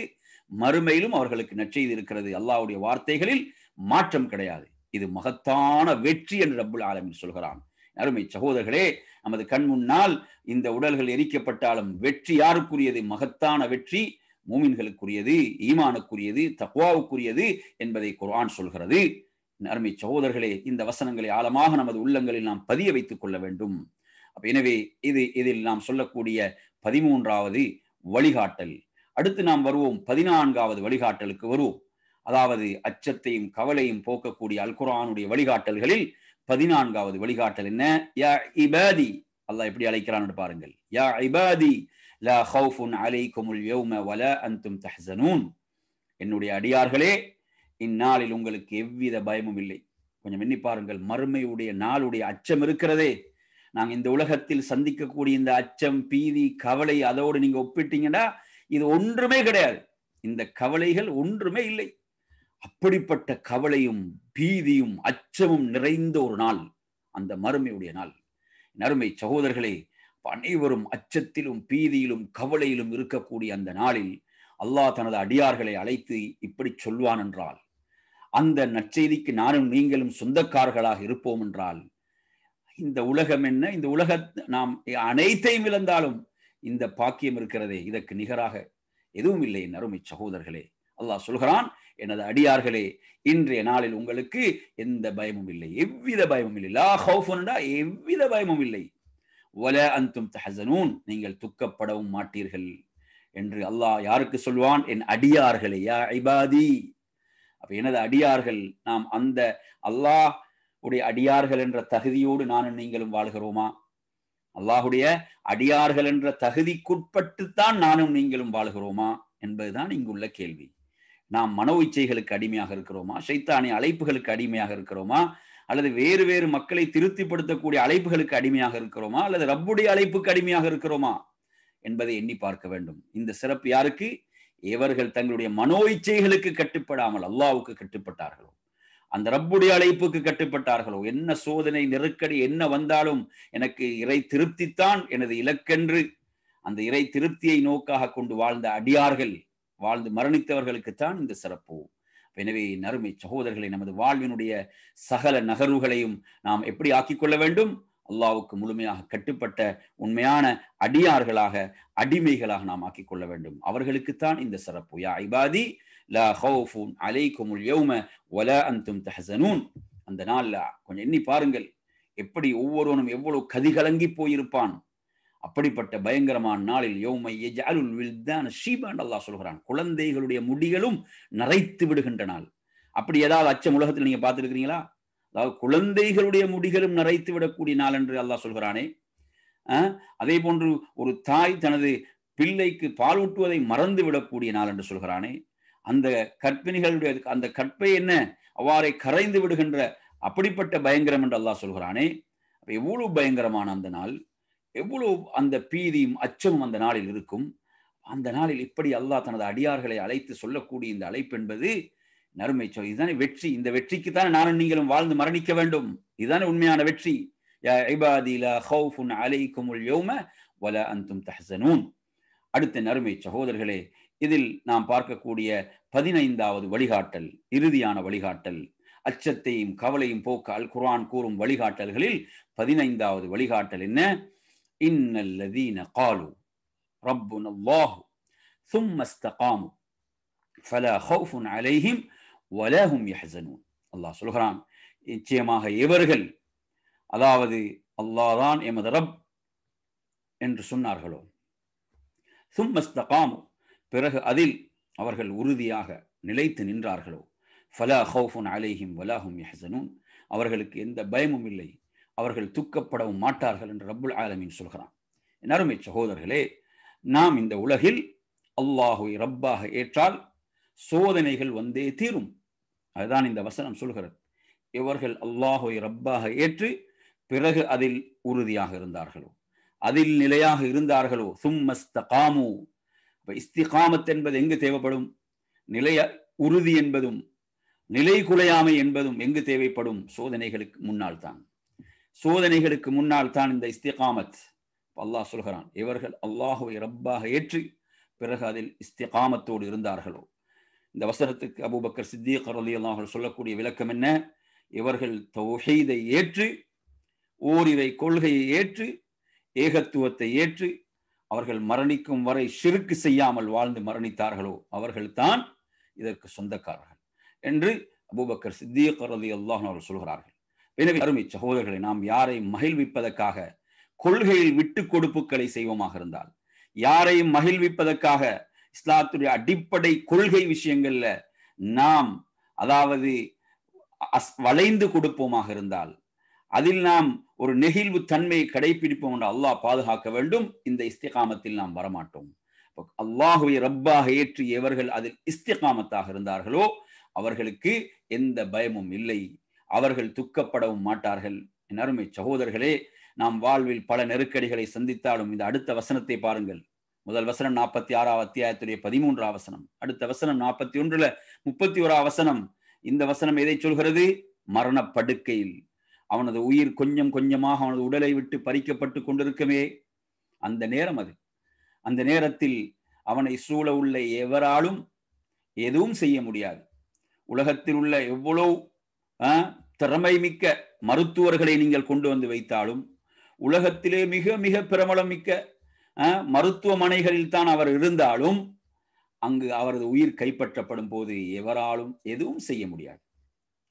மறுமையிலும் அவர்களுக்கு நற்செய்தி இருக்கிறது. அல்லாஹ்வுடைய வார்த்தைகளில் மாற்றம் கிடையாது. இது மகத்தான வெற்றி என்று ரப்புல் ஆலமீன் சொல்கிறான். அருமை சகோதரர்களே, நமது கண் முன்னால் இந்த உடல்கள் எரிக்கப்பட்டாலும் வெற்றி யாருக்குரியது? மகத்தான வெற்றி மூமின்களுக்குரியது, ஈமானுக்குரியது, தக்வாவுக்குரியது என்பதை குர்ஆன் சொல்கிறது. அருமை சகோதரர்களே, இந்த வசனங்களை ஆழமாக நமது உள்ளங்களில் நாம் பதிய வைத்துக் கொள்ள வேண்டும். எனவே இதில் நாம் சொல்லக்கூடிய 13வது வழிகாட்டல். அடுத்து நாம் வருவோம் 14வது வழிகாட்டலுக்கு வருவோம். அதாவது அச்சத்தையும் கவலையும் போக்கக்கூடிய அல் குர்ஆனுடைய வழிகாட்டல்களில் 14வது வழிகாட்டல் என்ன? யா இபாதி, அல்லாஹ் எப்படி அழைக்கிறான் பாருங்கள். யா இபாதி லா ஹவுஃபுன் அலைக்குமுல் யௌம வலா அன்தும் தஹ்ஸனூன். என்னுடைய அடியார்களே, இந்நாளில் உங்களுக்கு எவ்வித பயமும் இல்லை. கொஞ்சம் எண்ணி பாருங்கள், மறுமையுடைய நாளுடைய அச்சம் இருக்கிறதே, நாங்க இந்த உலகத்தில் சந்திக்கக்கூடிய இந்த அச்சம், பீதி, கவலை, அதோடு நீங்க ஒப்பிட்டீங்கன்னா இது ஒன்றுமே கிடையாது. இந்த கவலைகள் ஒன்றுமே இல்லை. அப்படிப்பட்ட கவலையும் பீதியும் அச்சமும் நிறைந்த ஒரு நாள் அந்த மறுமையுடைய நாள். அருமை சகோதரர்களே, அனைவரும் அச்சத்திலும் பீதியிலும் கவலையிலும் இருக்கக்கூடிய அந்த நாளில் அல்லாஹ் தனது அடியார்களை அழைத்து இப்படி சொல்வான் என்றால், அந்த நற்செய்திக்கு நானும் நீங்களும் சொந்தக்காரர்களாக இருப்போம் என்றால், இந்த உலகம் என்ன, இந்த உலக நாம் அனைத்தையும் இழந்தாலும் இந்த பாக்கியம் இருக்கிறதே, இதற்கு நிகராக எதுவும் இல்லை. என் அருமை சகோதரர்களே, அல்லாஹ் சொல்கிறான், எனது அடியார்களே, இன்றைய நாளில் உங்களுக்கு எந்த பயமும் இல்லை, எவ்வித பயமும் இல்லை. லா ஹவுஃபுன்டா எவ்வித பயமும் இல்லை. வலா அன்தும் தஹஸனூன், நீங்கள் துக்கப்படவும் மாட்டீர்கள் என்று அல்லாஹ் யாருக்கு சொல்வான்? என் அடியார்களே, யா இபாதி. அப்ப எனது அடியார்கள், நாம் அந்த அல்லாஹ் உடைய அடியார்கள் என்ற தகுதியோடு நானும் நீங்களும் வாழ்கிறோமா? அல்லாஹுடைய அடியார்கள் என்ற தகுதிக்குட்பட்டுத்தான் நானும் நீங்களும் வாழ்கிறோமா என்பதுதான் இங்குள்ள கேள்வி. நாம் மனோ இச்சைகளுக்கு அடிமையாக இருக்கிறோமா? ஷைத்தானிய அழைப்புகளுக்கு அடிமையாக இருக்கிறோமா? அல்லது வேறு வேறு மக்களை திருப்திப்படுத்தக்கூடிய அழைப்புகளுக்கு அடிமையாக இருக்கிறோமா? அல்லது ரப்புடைய அழைப்புக்கு அடிமையாக இருக்கிறோமா என்பதை எண்ணி பார்க்க வேண்டும். இந்த சிறப்பு யாருக்கு? இவர்கள் தங்களுடைய மனோ இச்சைகளுக்கு கட்டுப்படாமல் அல்லாஹ்வுக்கு கட்டுப்பட்டார்களோ, அந்த ரப்புடைய அழைப்புக்கு கட்டுப்பட்டார்களோ, என்ன சோதனை நெருக்கடி என்ன வந்தாலும் எனக்கு இறை திருப்தித்தான் எனது இலக்கென்று அந்த இறை திருப்தியை நோக்காக கொண்டு வாழ்ந்த அடியார்கள், வாழ்ந்து மரணித்தவர்களுக்குத்தான் இந்த சிறப்பு. எனவே நறுமை சகோதரர்களை, நமது வாழ்வினுடைய சகல நகர்வுகளையும் நாம் எப்படி ஆக்கிக்கொள்ள வேண்டும்? அல்லாஹ்வுக்கு முழுமையாக கட்டுப்பட்ட உண்மையான அடியார்களாக, அடிமைகளாக நாம் ஆக்கிக்கொள்ள வேண்டும். அவர்களுக்குத்தான் இந்த சிறப்பு. யா இபாதி லா ஹவுஃபுன் அலைக்குமுல் யௌம வலா அன்தும் தஹஸனூன். அந்த நாள்ல கொஞ்சம் எண்ணி பாருங்கள், எப்படி ஒவ்வொருவனும் எவ்வளவு கதிகலங்கி போயிருப்பான். அப்படிப்பட்ட பயங்கரமான நாளில் யௌமை யஜ்அலுல் வில்தான ஷீபான் அல்லாஹ் சொல்கிறான், குழந்தைகளுடைய முடிகளும் நரைத்து விடுகின்ற நாள். அப்படி ஏதாவது அச்சம் உலகத்தில் நீங்க பார்த்துருக்கிறீங்களா? அதாவது குழந்தைகளுடைய முடிகளும் நரைத்து விடக்கூடிய நாள் என்று அல்லாஹ் சொல்கிறானே. அதே போன்று ஒரு தாய் தனது பிள்ளைக்கு பால் ஊட்டுவதை மறந்து விடக்கூடிய நாள் என்று சொல்கிறானே. அந்த கர்ப்பிணிகளுடைய அந்த கற்பை என்ன அவ்வாறே கரைந்து விடுகின்ற அப்படிப்பட்ட பயங்கரம் என்று அல்லாஹ் சொல்கிறானே. எவ்வளவு பயங்கரமான அந்த நாள், எவ்வளவு அந்த பீதியும் அச்சமும் அந்த நாளில் இருக்கும். அந்த நாளில் இப்படி அல்லாஹ் தனது அடியார்களை அழைத்து சொல்லக்கூடிய இந்த அழைப்பு என்பது நறுமை. இதுதானே வெற்றி. இந்த வெற்றிக்கு தானே நானும் நீங்களும் வாழ்ந்து மரணிக்க வேண்டும். இதுதானே உண்மையான வெற்றி. யா இபாதி லா ஹவுஃபுன் அலைக்குமுல் யௌம வலா அன்தும் தஹஸனூன். அடுத்த நறுமை சகோதரர்களே, இதில் நாம் பார்க்கக்கூடிய 15வது வழிகாட்டல், இறுதியான வழிகாட்டல், அச்சத்தையும் கவலையும் போக்க அல் குர்ஆன் கூறும் வழிகாட்டல்களில் 15வது வழிகாட்டல் என்ன? இன்னல்லதீன காலு ரப்புனல்லாஹு ثم استقاموا فلا خوف عليهم ولا هم يحزنون. அல்லாஹ் சொல்கிறான், நிச்சயமாக இவர்கள், அதாவது அல்லாஹ் தான் எமது ரப் என்று சொன்னார்களோ, ثم استقاموا, பிறகு அதில் அவர்கள் உறுதியாக நிலைத்து நின்றார்களோ, فلا خوف عليهم ولا هم يحزنون, அவர்களுக்கு எந்த பயமும் இல்லை, அவர்கள் துக்கப்படவும் மாட்டார்கள் என்று ரப்புல் ஆலமீன் சொல்கிறான். என் அருமை சகோதரர்களே, நாம் இந்த உலகில் அல்லாஹுவை ரப்பாக ஏற்றால் சோதனைகள் வந்தே தீரும். அதுதான் இந்த வசனம் சொல்கிறது. இவர்கள் அல்லாஹுவை ரப்பாக ஏற்று பிறகு அதில் உறுதியாக இருந்தார்களோ, அதில் நிலையாக இருந்தார்களோ, சும்ம இஸ்தகாமு. இஸ்திகாமத் என்பது எங்கு தேவைப்படும்? நிலைய உறுதி என்பதும் நிலை குலையாமை என்பதும் எங்கு தேவைப்படும்? சோதனைகளுக்கு முன்னால் தான். சோதனைகளுக்கு முன்னால் தான் இந்த இஸ்திகாமத். அல்லாஹ் சொல்கிறான், இவர்கள் அல்லாஹுவை ரப்பாக ஏற்று பிறகு அதில் இஸ்திகாமத்தோடு இருந்தார்களோ. இந்த வசனத்துக்கு அபூபக்கர் சித்தீக் ரலியல்லாஹு அன்ஹு சொல்லக்கூடிய விளக்கம் என்ன? இவர்கள் தௌஹீதை ஏற்று, ஓரிரை கொள்கையை ஏற்று, ஏகத்துவத்தை ஏற்று அவர்கள் மரணிக்கும் வரை ஷிர்க் செய்யாமல் வாழ்ந்து மரணித்தார்களோ அவர்கள் தான் இதற்கு சொந்தக்காரர்கள் என்று அபூபக்கர் சித்தீக் ரலியல்லாஹு அன்ஹு அவர்கள் சொல்கிறார்கள். எனவே அருமை சகோதரர்களை, நாம் யாரை மகிழ்விப்பதற்காக கொள்கையில் விட்டு கொடுப்புகளை செய்வோமாக இருந்தால், யாரையும் மகிழ்விப்பதற்காக இஸ்லாத்துடைய அடிப்படை கொள்கை விஷயங்கள்ல நாம் அதாவது வளைந்து கொடுப்போமாக இருந்தால், அதில் நாம் ஒரு நெகிழ்வு தன்மையை கடைபிடிப்போம் என்று அல்லாஹ் பாதுகாக்க வேண்டும். இந்த இஸ்திகாமத்தில் நாம் வரமாட்டோம். அல்லாஹுவை ரப்பாக ஏற்று எவர்கள் அதில் இஸ்திகாமத்தாக இருந்தார்களோ அவர்களுக்கு எந்த பயமும் இல்லை, அவர்கள் துக்கப்படவும் மாட்டார்கள். என் அருமை சகோதரர்களே, நாம் வாழ்வில் பல நெருக்கடிகளை சந்தித்தாலும் இந்த அடுத்த வசனத்தை பாருங்கள். முதல் வசனம் 46 அத்தியாயத்துடைய 13 வசனம், அடுத்த வசனம் 41 31 வசனம். இந்த வசனம் எதை சொல்கிறது? மரண படுக்கையில் அவனது உயிர் கொஞ்சம் கொஞ்சமாக அவனது உடலை விட்டு பறிக்கப்பட்டு கொண்டிருக்கவே அந்த நேரம் அது. அந்த நேரத்தில் அவனை சூழ உள்ள எவராலும் எதுவும் செய்ய முடியாது. உலகத்தில் உள்ள எவ்வளவு திறமை மிக்க மருத்துவர்களை நீங்கள் கொண்டு வந்து வைத்தாலும், உலகத்திலே மிக மிக பிரபலம் மிக்க மருத்துவமனைகளில் தான் அவர் இருந்தாலும், அங்கு அவரது உயிர் கைப்பற்றப்படும் போது எவராலும் எதுவும் செய்ய முடியாது.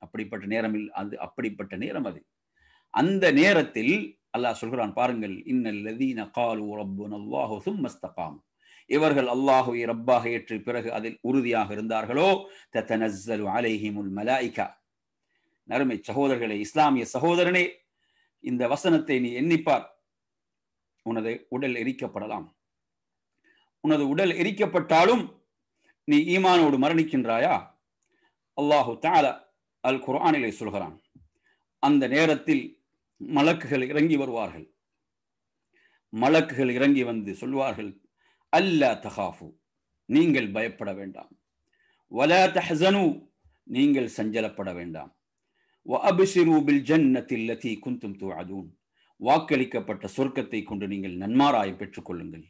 அப்படிப்பட்ட நேரமில் அப்படிப்பட்ட நேரம் அது. அந்த நேரத்தில் அல்லாஹ் சொல்கிறான் பாருங்கள், இன்னல் லதீன காலு ரப்புனல்லாஹு ஸும்ம இஸ்தகாமு, இவர்கள் அல்லாஹுவை ரப்பாக ஏற்று பிறகு அதில் உறுதியாக இருந்தார்களோ, ததனஸ்ஸலு அலைஹிமுல் மலாயிகா. நறுமை சகோதரர்களே, இஸ்லாமிய சகோதரனே, இந்த வசனத்தை நீ எண்ணிப்பார். உனது உடல் எரிக்கப்படலாம். உனது உடல் எரிக்கப்பட்டாலும் நீ ஈமானோடு மரணிக்கின்றாயா? அல்லாஹு தஆலா அல் குர்ஆனிலே சொல்கிறான், அந்த நேரத்தில் மலக்குகள் இறங்கி வருவார்கள். மலக்குகள் இறங்கி வந்து சொல்வார்கள், அல்லா தகாஃபு, நீங்கள் பயப்பட வேண்டாம். வலா தஹ்ஸனு, நீங்கள் சஞ்சலப்பட வேண்டாம். வஅப்ஷிரு பில் ஜன்னத்தி அல்லதி குன்தும் துஅதூன், வாக்களிக்கப்பட்ட சொர்க்கத்தை கொண்டு நீங்கள் நன்மாராயம் பெற்றுக்கொள்ளுங்கள்.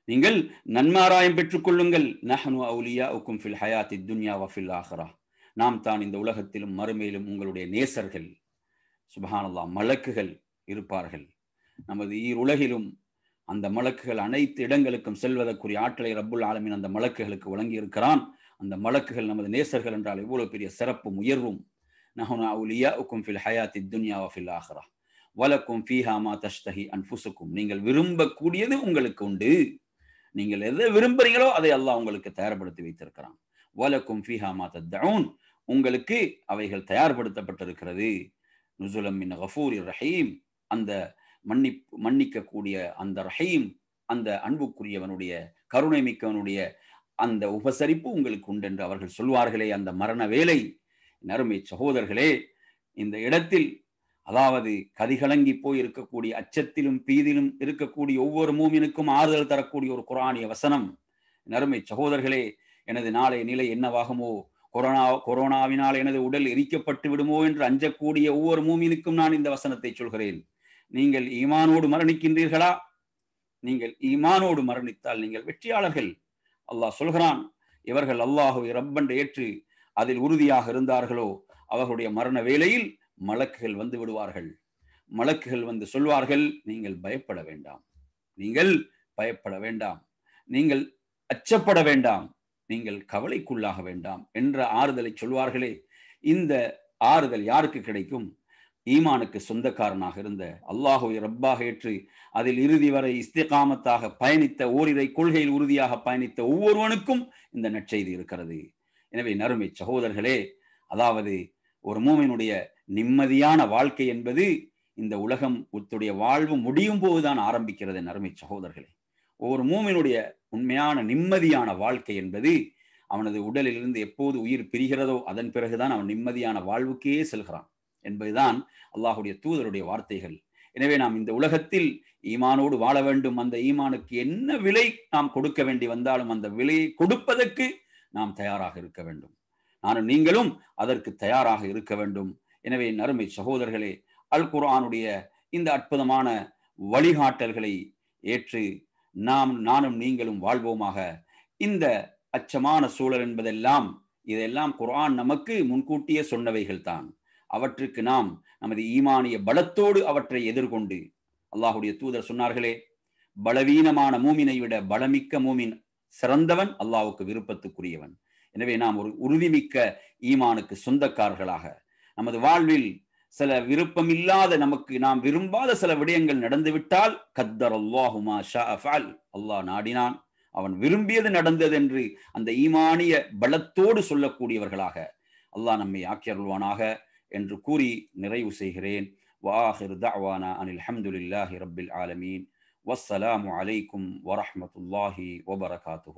நீங்கள் நன்மாராயம் பெற்றுக்கொள்ளுங்கள். நஹ்னு அவுலியாஉக்கும் ஃபில் ஹயாத்தி துன்யா வ ஃபில் ஆஹிரா, நாம் தான் இந்த உலகத்திலும் மறுமையிலும் உங்களுடைய நேசர்கள். சுப்ஹானல்லாஹ், மலக்குகள் இருப்பார்கள் நமது உலகிலும். அந்த மலக்குகள் அனைத்து இடங்களுக்கும் செல்வதற்குரிய ஆற்றலை ரப்புல் ஆலமீன் அந்த மலக்குகளுக்கு வழங்கி இருக்கிறான். அந்த மலக்குகள் நமது நேசர்கள் என்றால் எவ்வளவு பெரிய சிறப்பும் உயர்வும். நஹ்னு அவுலியாஉக்கும் ஃபில் ஹயாத்தி துன்யா வ ஃபில் ஆஹிரா வலக்கும் ஃபீஹா மா தஷ்தஹி அன்ஃபுசுக்கும், நீங்கள் விரும்பக்கூடியது உங்களுக்கு உண்டு. நீங்கள் எதை விரும்புறீங்களோ அதை அல்லாஹ் உங்களுக்கு தயார்படுத்தி வைத்திருக்கிறான். வலக்கும் ஃபீஹா மா தத்ஊன், உங்களுக்கு அவைகள் தயார்படுத்தப்பட்டிருக்கிறது. நுஸுலம் மின் கஃபூரிர் ரஹீம், அந்த மன்னிக்கக்கூடிய அந்த ரஹீம், அந்த அன்புக்குரியவனுடைய கருணை மிக்கவனுடைய அந்த உபசரிப்பு உங்களுக்கு உண்டு என்று அவர்கள் சொல்வார்களே அந்த மரண வேலை. நறுமை சகோதரர்களே, இந்த இடத்தில் அதாவது கதிகலங்கி போய் இருக்கக்கூடிய, அச்சத்திலும் பீதிலும் இருக்கக்கூடிய ஒவ்வொரு மூமினுக்கும் ஆறுதல் தரக்கூடிய ஒரு குர்ஆனிய வசனம். நறுமை சகோதரர்களே, எனது நாளை நிலை என்னவாகுமோ, கொரோனாவினால் எனது உடல் எரிக்கப்பட்டு விடுமோ என்று அஞ்சக்கூடிய ஒவ்வொரு மூமினுக்கும் நான் இந்த வசனத்தை சொல்கிறேன். நீங்கள் ஈமானோடு மரணிக்கின்றீர்களா? நீங்கள் ஈமானோடு மரணித்தால் நீங்கள் வெற்றியாளர்கள். அல்லாஹ் சொல்கிறான், இவர்கள் அல்லாஹுவை ரப்பென்று ஏற்று அதில் உறுதியாக இருந்தார்களோ அவர்களுடைய மரண வேளையில் மலக்குகள் வந்து விடுவார்கள். மலக்குகள் வந்து சொல்வார்கள், நீங்கள் பயப்பட வேண்டாம், நீங்கள் பயப்பட வேண்டாம், நீங்கள் அச்சப்பட வேண்டாம், நீங்கள் கவலைக்குள்ளாக வேண்டாம் என்ற ஆறுதலை சொல்வார்களே. இந்த ஆறுதல் யாருக்கு கிடைக்கும்? ஈமானுக்கு சொந்தக்காரனாக இருந்த, அல்லாஹுவை ரப்பாக ஏற்று அதில் இறுதி வரை இஸ்திகாமத்தாக பயணித்த, ஓரிரை கொள்கையில் உறுதியாக பயணித்த ஒவ்வொருவனுக்கும் இந்த நற்செய்தி இருக்கிறது. எனவே நறுமை சகோதரர்களே, அதாவது ஒரு மூமினுடைய நிம்மதியான வாழ்க்கை என்பது இந்த உலகம் உத்துடைய வாழ்வு முடியும் போதுதான் ஆரம்பிக்கிறது. நறுமை சகோதரர்களே, ஒவ்வொரு மூமினுடைய உண்மையான நிம்மதியான வாழ்க்கை என்பது அவனது உடலிலிருந்து எப்போது உயிர் பிரிகிறதோ அதன் பிறகுதான் அவன் நிம்மதியான வாழ்வுக்கே செல்கிறான் என்பதுதான் அல்லாஹுடைய தூதருடைய வார்த்தைகள். எனவே நாம் இந்த உலகத்தில் ஈமானோடு வாழ வேண்டும். அந்த ஈமானுக்கு என்ன விலை நாம் கொடுக்க வேண்டி வந்தாலும் அந்த விலையை கொடுப்பதற்கு நாம் தயாராக இருக்க வேண்டும். நானும் நீங்களும் அதற்கு தயாராக இருக்க வேண்டும். எனவே அருமை சகோதரர்களே, அல் குர்ஆனுடைய இந்த அற்புதமான வழிகாட்டல்களை ஏற்று நானும் நீங்களும் வாழ்வோமாக. இந்த அச்சமான சூழல் என்பதெல்லாம் இதெல்லாம் குர்ஆன் நமக்கு முன்கூட்டியே சொன்னவைகள் தான். அவற்றுக்கு நாம் நமது ஈமானிய பலத்தோடு அவற்றை எதிர்கொண்டு, அல்லாஹுடைய தூதர் சொன்னார்களே, பலவீனமான மூமினை விட பலமிக்க மூமின் சிறந்தவன், அல்லாஹ்வுக்கு விருப்பத்துக்குரியவன். எனவே நாம் ஒரு உறுதிமிக்க ஈமானுக்கு சொந்தக்காரர்களாக, நமது வாழ்வில் சில விருப்பமில்லாத, நமக்கு நாம் விரும்பாத சில விடயங்கள் நடந்துவிட்டால், கத்தர் அல்லாஹு மா ஷாஅ ஃபஅல், அல்லாஹ் நாடினான், அவன் விரும்பியது நடந்தது என்று அந்த ஈமானிய பலத்தோடு சொல்லக்கூடியவர்களாக அல்லாஹ் நம்மை ஆக்கியருள்வானாக என்று கூறி நிறைவு செய்கிறேன். وآخر دعوانا أن الحمد لله رب العالمين والسلام عليكم ورحمة الله وبركاته.